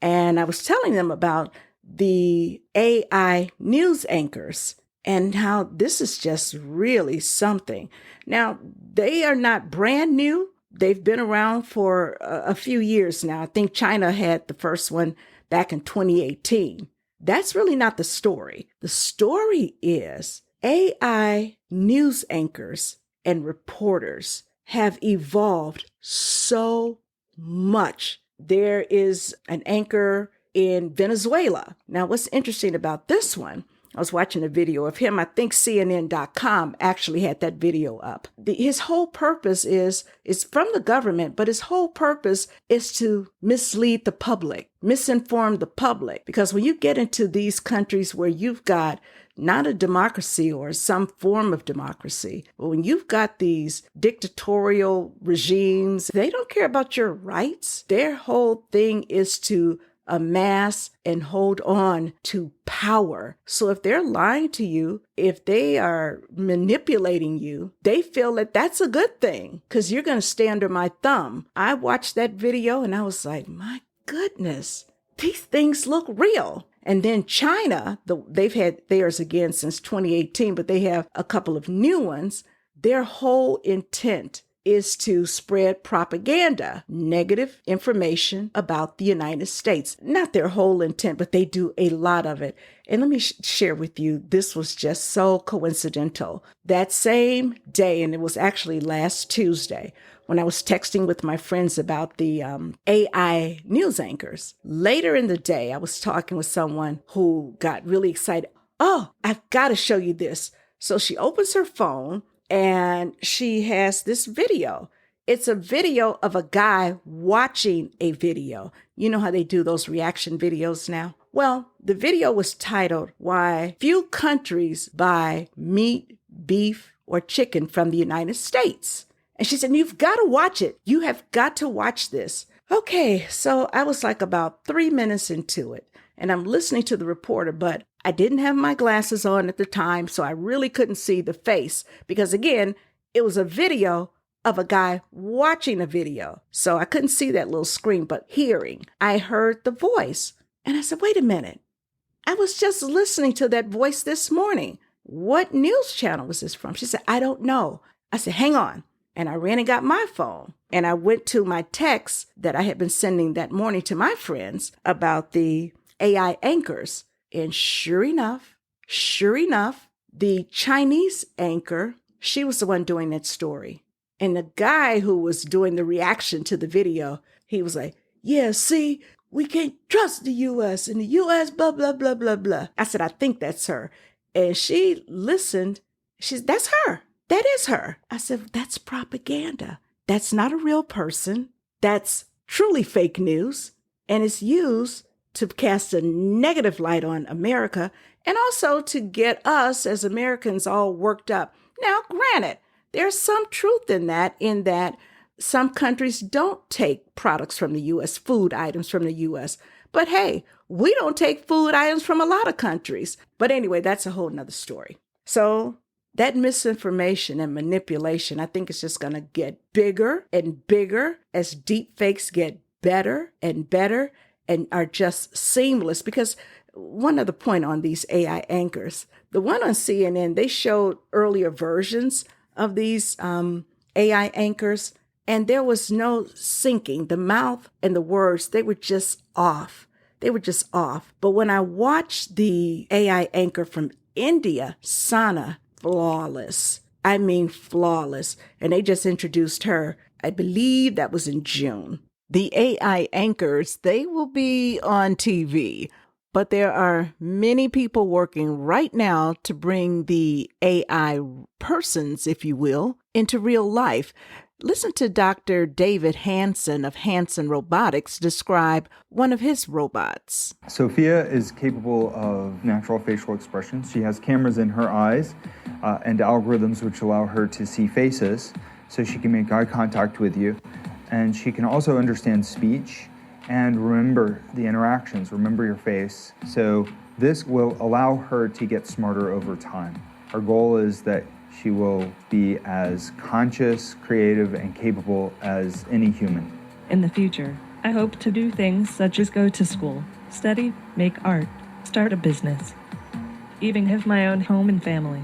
and I was telling them about the AI news anchors and how this is just really something. Now, they are not brand new. They've been around for a few years now. I think China had the first one back in 2018. That's really not the story. The story is AI news anchors and reporters have evolved so much. There is an anchor in Venezuela. Now, what's interesting about this one, I was watching a video of him. I think CNN.com actually had that video up. His whole purpose is from the government, but his whole purpose is to mislead the public, misinform the public. Because when you get into these countries where you've got not a democracy or some form of democracy, but when you've got these dictatorial regimes, they don't care about your rights. Their whole thing is to amass and hold on to power. So if they're lying to you, if they are manipulating you, they feel that that's a good thing because you're going to stay under my thumb. I watched that video and I was like, my goodness, these things look real. And then China, they've had theirs again since 2018, but they have a couple of new ones. Their whole intent is to spread propaganda, negative information about the United States. Not their whole intent, but they do a lot of it. And let me share with you, this was just so coincidental. That same day, and it was actually last Tuesday, when I was texting with my friends about the AI news anchors. Later in the day, I was talking with someone who got really excited. Oh, I've got to show you this. So she opens her phone and she has this video. It's a video of a guy watching a video. You know how they do those reaction videos now? Well, the video was titled, "Why Few Countries Buy Meat, Beef, or Chicken from the United States." And she said, you've got to watch it. You have got to watch this. Okay, so I was like about 3 minutes into it. and I'm listening to the reporter, but I didn't have my glasses on at the time, so I really couldn't see the face because, again, it was a video of a guy watching a video. So I couldn't see that little screen, but hearing, I heard the voice. And I said, wait a minute. I was just listening to that voice this morning. What news channel was this from? She said, I don't know. I said, hang on. And I ran and got my phone. And I went to my text that I had been sending that morning to my friends about the AI anchors. And sure enough, the Chinese anchor, she was the one doing that story. And the guy who was doing the reaction to the video, he was like, yeah, see, we can't trust the U.S. and the U.S. blah, blah, blah, blah, blah. I said, I think that's her. And she listened. She said, that's her. That is her. I said, that's propaganda. That's not a real person. That's truly fake news. And it's used to cast a negative light on America and also to get us as Americans all worked up. Now, granted, there's some truth in that some countries don't take products from the U.S., food items from the U.S. But hey, we don't take food items from a lot of countries. But anyway, that's a whole nother story. So that misinformation and manipulation, I think it's just going to get bigger and bigger as deep fakes get better and better and are just seamless. Because one other point on these AI anchors, the one on CNN, they showed earlier versions of these AI anchors, and there was no syncing. The mouth and the words, they were just off. But when I watched the AI anchor from India, Sana, flawless. I mean, flawless. And they just introduced her. I believe that was in June. The AI anchors, they will be on TV. But there are many people working right now to bring the AI persons, if you will, into real life. Listen to Dr. David Hansen of Hansen Robotics describe one of his robots. Sophia is capable of natural facial expressions. She has cameras in her eyes and algorithms which allow her to see faces, so she can make eye contact with you. And she can also understand speech and remember the interactions, remember your face. So this will allow her to get smarter over time. Our goal is that she will be as conscious, creative, and capable as any human. In the future, I hope to do things such as go to school, study, make art, start a business, even have my own home and family.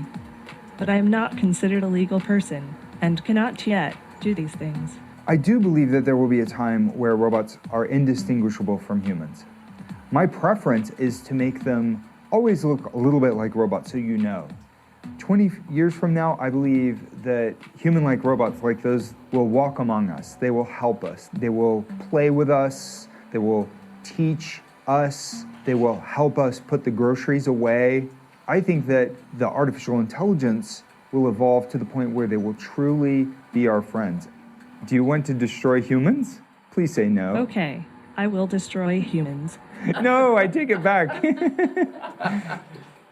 But I am not considered a legal person and cannot yet do these things. I do believe that there will be a time where robots are indistinguishable from humans. My preference is to make them always look a little bit like robots, so you know. 20 years from now, I believe that human-like robots like those will walk among us. They will help us. They will play with us. They will teach us. They will help us put the groceries away. I think that the artificial intelligence will evolve to the point where they will truly be our friends. Do you want to destroy humans? Please say no. Okay, I will destroy humans. No, I take it back.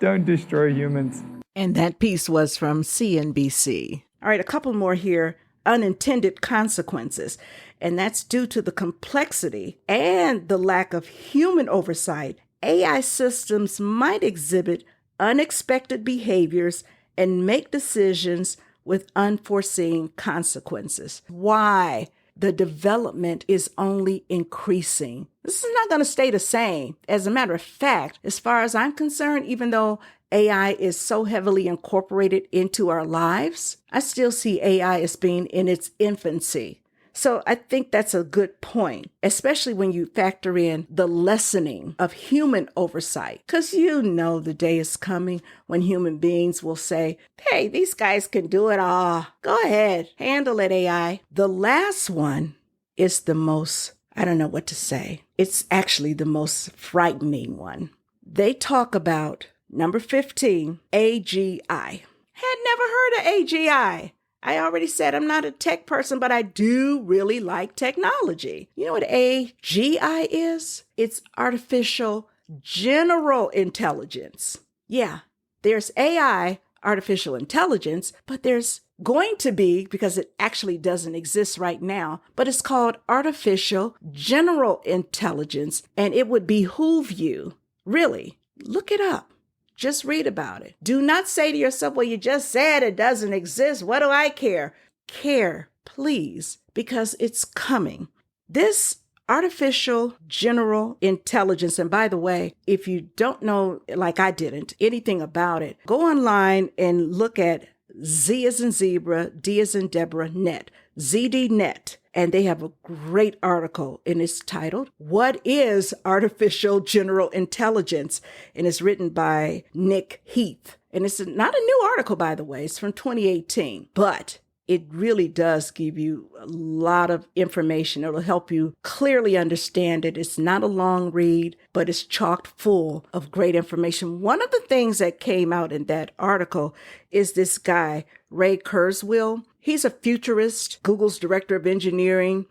Don't destroy humans. And that piece was from CNBC. All right, a couple more here. Unintended consequences. And that's due to the complexity and the lack of human oversight. AI systems might exhibit unexpected behaviors and make decisions with unforeseen consequences. Why? The development is only increasing. This is not going to stay the same. As a matter of fact, as far as I'm concerned, even though AI is so heavily incorporated into our lives, I still see AI as being in its infancy. So I think that's a good point, especially when you factor in the lessening of human oversight. Because you know the day is coming when human beings will say, hey, these guys can do it all. Go ahead, handle it, AI. The last one is the most, I don't know what to say. It's actually the most frightening one. They talk about number 15, AGI. Had never heard of AGI. I already said I'm not a tech person, but I do really like technology. You know what AGI is? It's artificial general intelligence. Yeah, there's AI, artificial intelligence, but there's going to be, because it actually doesn't exist right now, but it's called artificial general intelligence, and it would behoove you Really, look it up. Just read about it. Do not say to yourself, well, you just said it doesn't exist. What do I care? Care, please, because it's coming. This artificial general intelligence, and by the way, if you don't know, like I didn't, anything about it, go online and look at Z as in zebra, D as in Deborah, net, ZDNet. And they have a great article, and it's titled, What is Artificial General Intelligence? And it's written by Nick Heath. And it's not a new article, by the way. It's from 2018. But it really does give you a lot of information. It'll help you clearly understand it. It's not a long read, but it's chock full of great information. One of the things that came out in that article is this guy, Ray Kurzweil. He's a futurist, Google's director of engineering,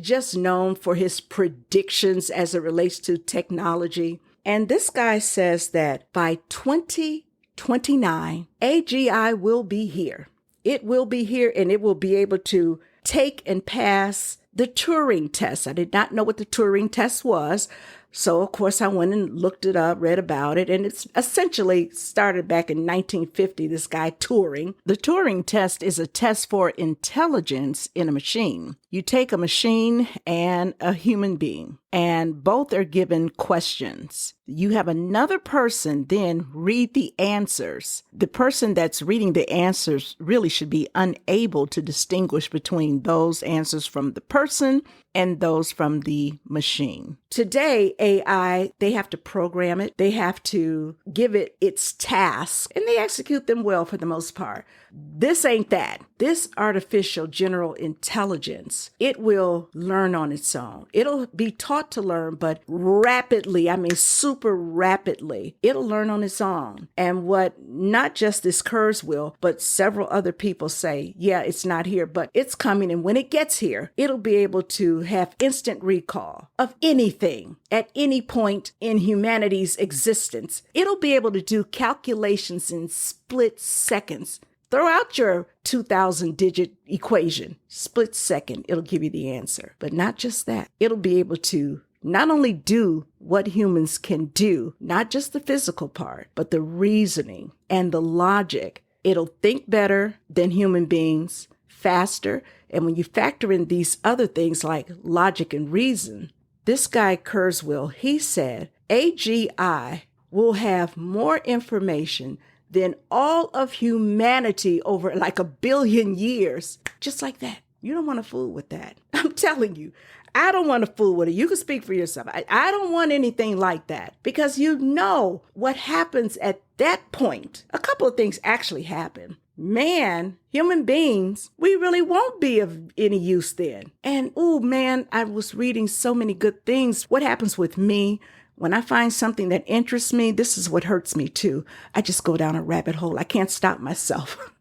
just known for his predictions as it relates to technology. And this guy says that by 2029, AGI will be here. It will be here, and it will be able to take and pass the Turing test. I did not know what the Turing test was. So, of course, I went and looked it up, read about it, and it's essentially started back in 1950, this guy Turing. The Turing test is a test for intelligence in a machine. You take a machine and a human being, and both are given questions. You have another person then read the answers. The person that's reading the answers really should be unable to distinguish between those answers from the person and those from the machine. Today, AI, they have to program it. They have to give it its tasks, and they execute them well for the most part. This ain't that. This artificial general intelligence, it will learn on its own. It'll be taught to learn, but rapidly, I mean super rapidly. It'll learn on its own. And what not just this Kurzweil, but several other people say, yeah, it's not here, but it's coming. And when it gets here, it'll be able to have instant recall of anything at any point in humanity's existence. It'll be able to do calculations in split seconds. Throw out your 2,000-digit equation. Split second, it'll give you the answer. But not just that. It'll be able to not only do what humans can do, not just the physical part, but the reasoning and the logic. It'll think better than human beings, faster. And when you factor in these other things like logic and reason, this guy Kurzweil, he said AGI will have more information than all of humanity over like 1 billion years. Just like that. You don't want to fool with that. I'm telling you, I don't want to fool with it. You can speak for yourself. I don't want anything like that, because you know what happens at that point. A couple of things actually happen. Man, human beings, we really won't be of any use then. And oh man, I was reading so many good things. What happens with me? When I find something that interests me, this is what hurts me too. I just go down a rabbit hole. I can't stop myself.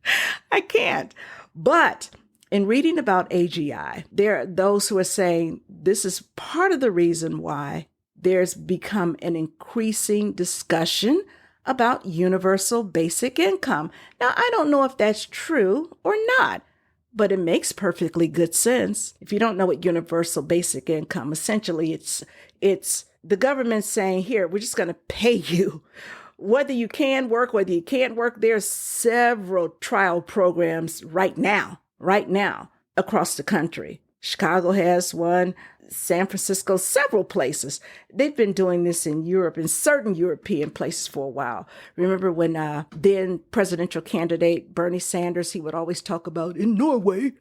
I can't. But in reading about AGI, there are those who are saying this is part of the reason why there's become an increasing discussion about universal basic income. Now, I don't know if that's true or not, but it makes perfectly good sense. If you don't know what universal basic income, essentially it's the government saying, here, we're just going to pay you. Whether you can work, whether you can't work, there's several trial programs right now across the country. Chicago has one, San Francisco, several places. They've been doing this in Europe, in certain European places for a while. Remember when then presidential candidate Bernie Sanders, he would always talk about in Norway.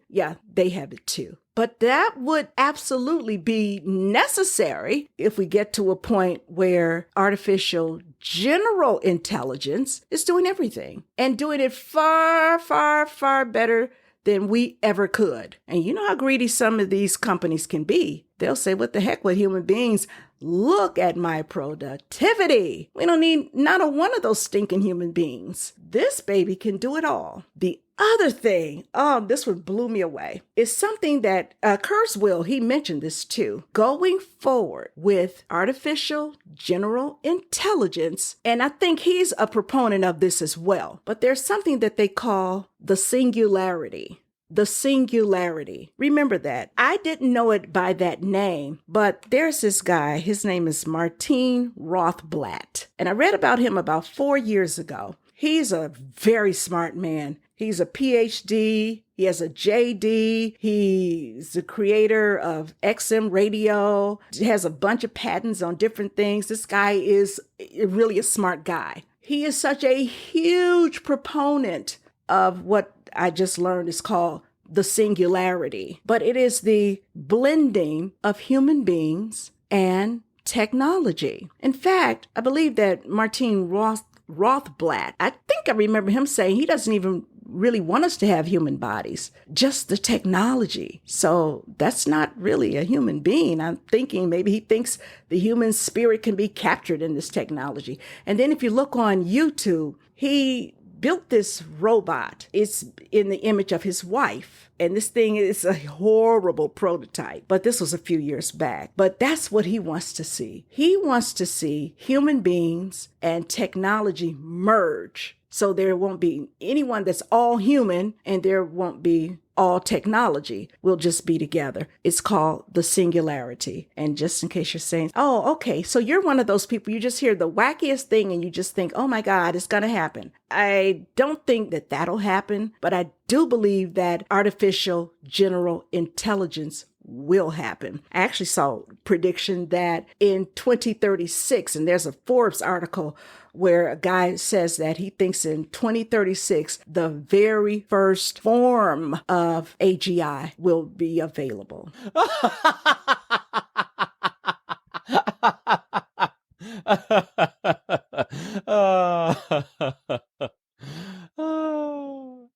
Yeah, they have it too. But that would absolutely be necessary if we get to a point where artificial general intelligence is doing everything and doing it far, far, far better than we ever could. And you know how greedy some of these companies can be. They'll say, what the heck with human beings? Look at my productivity. We don't need not a one of those stinking human beings. This baby can do it all. The other thing, this one blew me away, is something that Kurzweil, he mentioned this too. Going forward with artificial general intelligence, and I think he's a proponent of this as well, but there's something that they call the singularity. the singularity. Remember that. I didn't know it by that name, but there's this guy. His name is Martin Rothblatt. And I read about him about 4 years ago. He's a very smart man. He's a PhD. He has a JD. He's the creator of XM radio. He has a bunch of patents on different things. This guy is really a smart guy. He is such a huge proponent of what I just learned is called the singularity. But it is the blending of human beings and technology. In fact, I believe that Martin Rothblatt, I think I remember him saying he doesn't even really want us to have human bodies, just the technology. So that's not really a human being. I'm thinking maybe he thinks the human spirit can be captured in this technology. And then if you look on YouTube, he built this robot. It's in the image of his wife. And this thing is a horrible prototype. But this was a few years back. But that's what he wants to see. He wants to see human beings and technology merge. So there won't be anyone that's all human and there won't be all technology. We'll just be together. It's called the singularity. And just in case you're saying, oh, okay, so you're one of those people, you just hear the wackiest thing and you just think, oh my God, it's going to happen. I don't think that that'll happen, but I do believe that artificial general intelligence will happen. I actually saw a prediction that in 2036, and there's a Forbes article where a guy says that he thinks in 2036, the very first form of AGI will be available.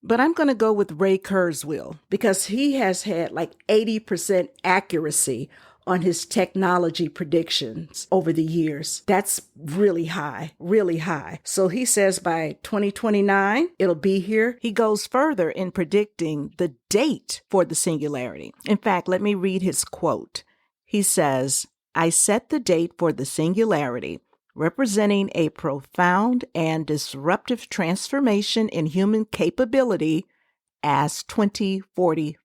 But I'm going to go with Ray Kurzweil because he has had like 80% accuracy on his technology predictions over the years. That's really high, really high. So he says by 2029, it'll be here. He goes further in predicting the date for the singularity. In fact, let me read his quote. He says, I set the date for the singularity, representing a profound and disruptive transformation in human capability as 2045.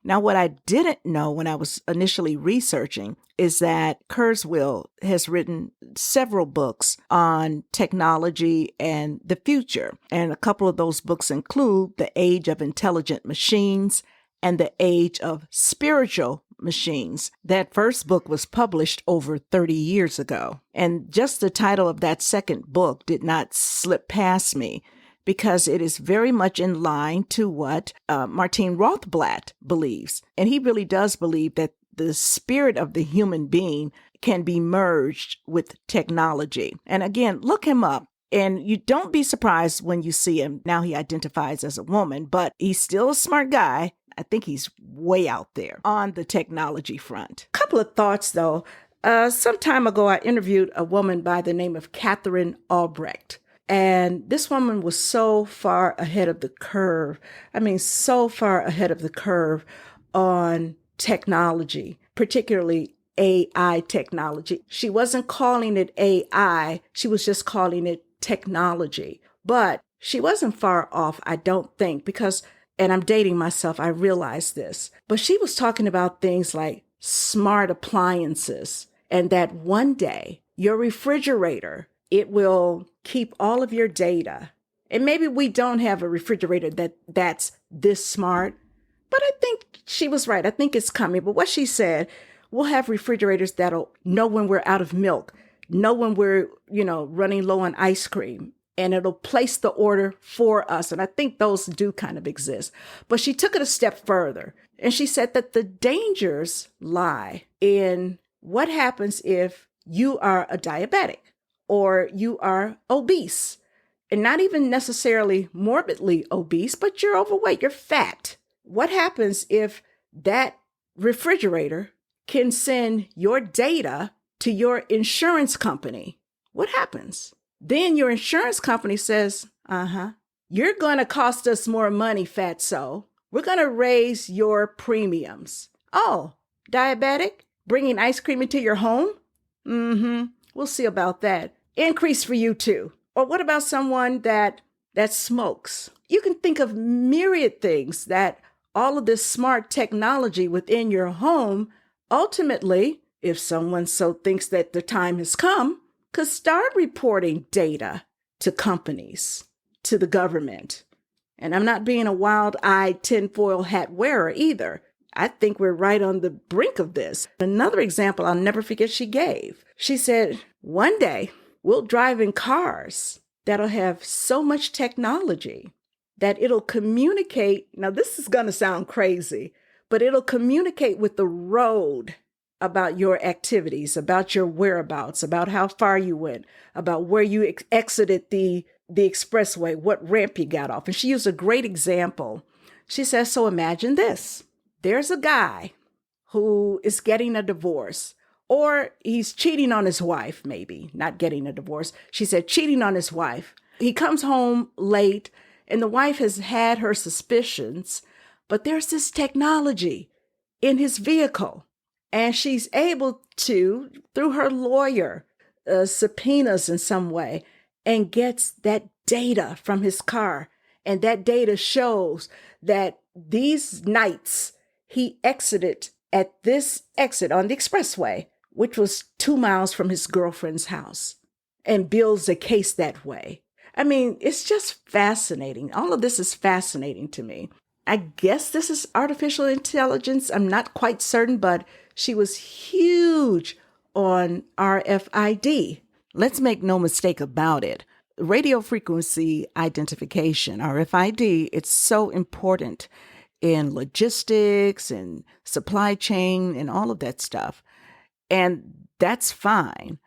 Now, what I didn't know when I was initially researching is that Kurzweil has written several books on technology and the future. And a couple of those books include The Age of Intelligent Machines and The Age of Spiritual Machines. That first book was published over 30 years ago. And just the title of that second book did not slip past me, because it is very much in line to what Martin Rothblatt believes. And he really does believe that the spirit of the human being can be merged with technology. And again, look him up. And you don't be surprised when you see him. Now he identifies as a woman, but he's still a smart guy. I think he's way out there on the technology front. Couple of thoughts, though. Some time ago, I interviewed a woman by the name of Catherine Albrecht. And this woman was so far ahead of the curve. I mean, so far ahead of the curve on technology, particularly AI technology. She wasn't calling it AI. She was just calling it technology. But she wasn't far off, I don't think, because, and I'm dating myself, I realize this, but she was talking about things like smart appliances and that one day your refrigerator, it will keep all of your data. And maybe we don't have a refrigerator that's this smart, but I think she was right. I think it's coming. But what she said, we'll have refrigerators that'll know when we're out of milk, know when we're, running low on ice cream, and it'll place the order for us. And I think those do kind of exist. But she took it a step further. And she said that the dangers lie in what happens if you are a diabetic, or you are obese, and not even necessarily morbidly obese, but you're overweight, you're fat. What happens if that refrigerator can send your data to your insurance company? What happens? Then your insurance company says, you're going to cost us more money, fatso. We're going to raise your premiums. Oh, diabetic? Bringing ice cream into your home? We'll see about that. Increase for you too. Or what about someone that smokes? You can think of myriad things that all of this smart technology within your home, ultimately, if someone so thinks that the time has come, could start reporting data to companies, to the government. And I'm not being a wild-eyed tinfoil hat wearer either. I think we're right on the brink of this. Another example I'll never forget she gave. She said, one day we'll drive in cars that'll have so much technology that it'll communicate. Now, this is going to sound crazy, but it'll communicate with the road about your activities, about your whereabouts, about how far you went, about where you exited the expressway, what ramp you got off. And she used a great example. She says, so imagine this. There's a guy who is getting a divorce, or he's cheating on his wife, maybe, not getting a divorce. She said cheating on his wife. He comes home late, and the wife has had her suspicions, but there's this technology in his vehicle, and she's able to, through her lawyer, subpoenas in some way, and gets that data from his car. And that data shows that these nights he exited at this exit on the expressway, which was 2 miles from his girlfriend's house, and builds a case that way. I mean, it's just fascinating. All of this is fascinating to me. I guess this is artificial intelligence. I'm not quite certain, but she was huge on RFID. Let's make no mistake about it. Radio frequency identification, RFID, it's so important in logistics and supply chain and all of that stuff. And that's fine.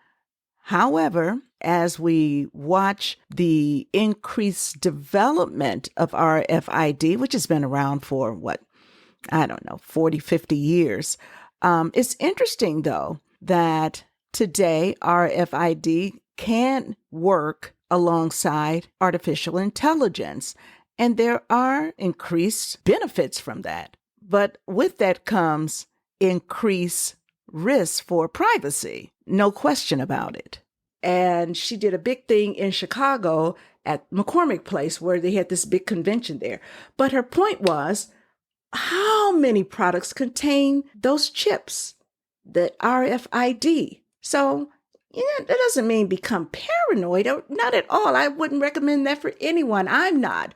However, as we watch the increased development of RFID, which has been around for 40, 50 years, it's interesting, though, that today RFID can work alongside artificial intelligence. And there are increased benefits from that. But with that comes increased risk for privacy. No question about it. And she did a big thing in Chicago at McCormick Place where they had this big convention there. But her point was, how many products contain those chips, the RFID? So that doesn't mean become paranoid, or not at all. I wouldn't recommend that for anyone. I'm not.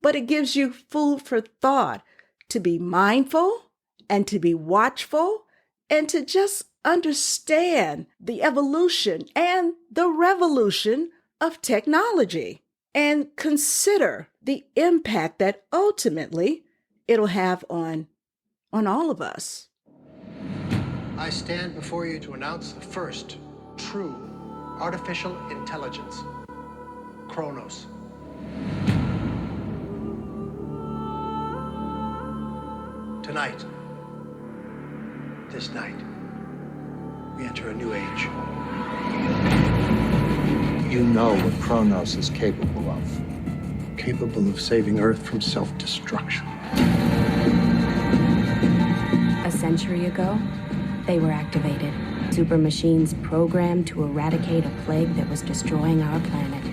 But it gives you food for thought to be mindful and to be watchful and to just understand the evolution and the revolution of technology and consider the impact that ultimately it'll have on all of us. I stand before you to announce the first true artificial intelligence, Kronos. Tonight, this night, we enter a new age. You know what Kronos is capable of. Capable of saving Earth from self-destruction. A century ago, they were activated. Super machines programmed to eradicate a plague that was destroying our planet.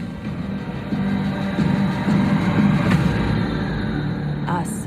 Us.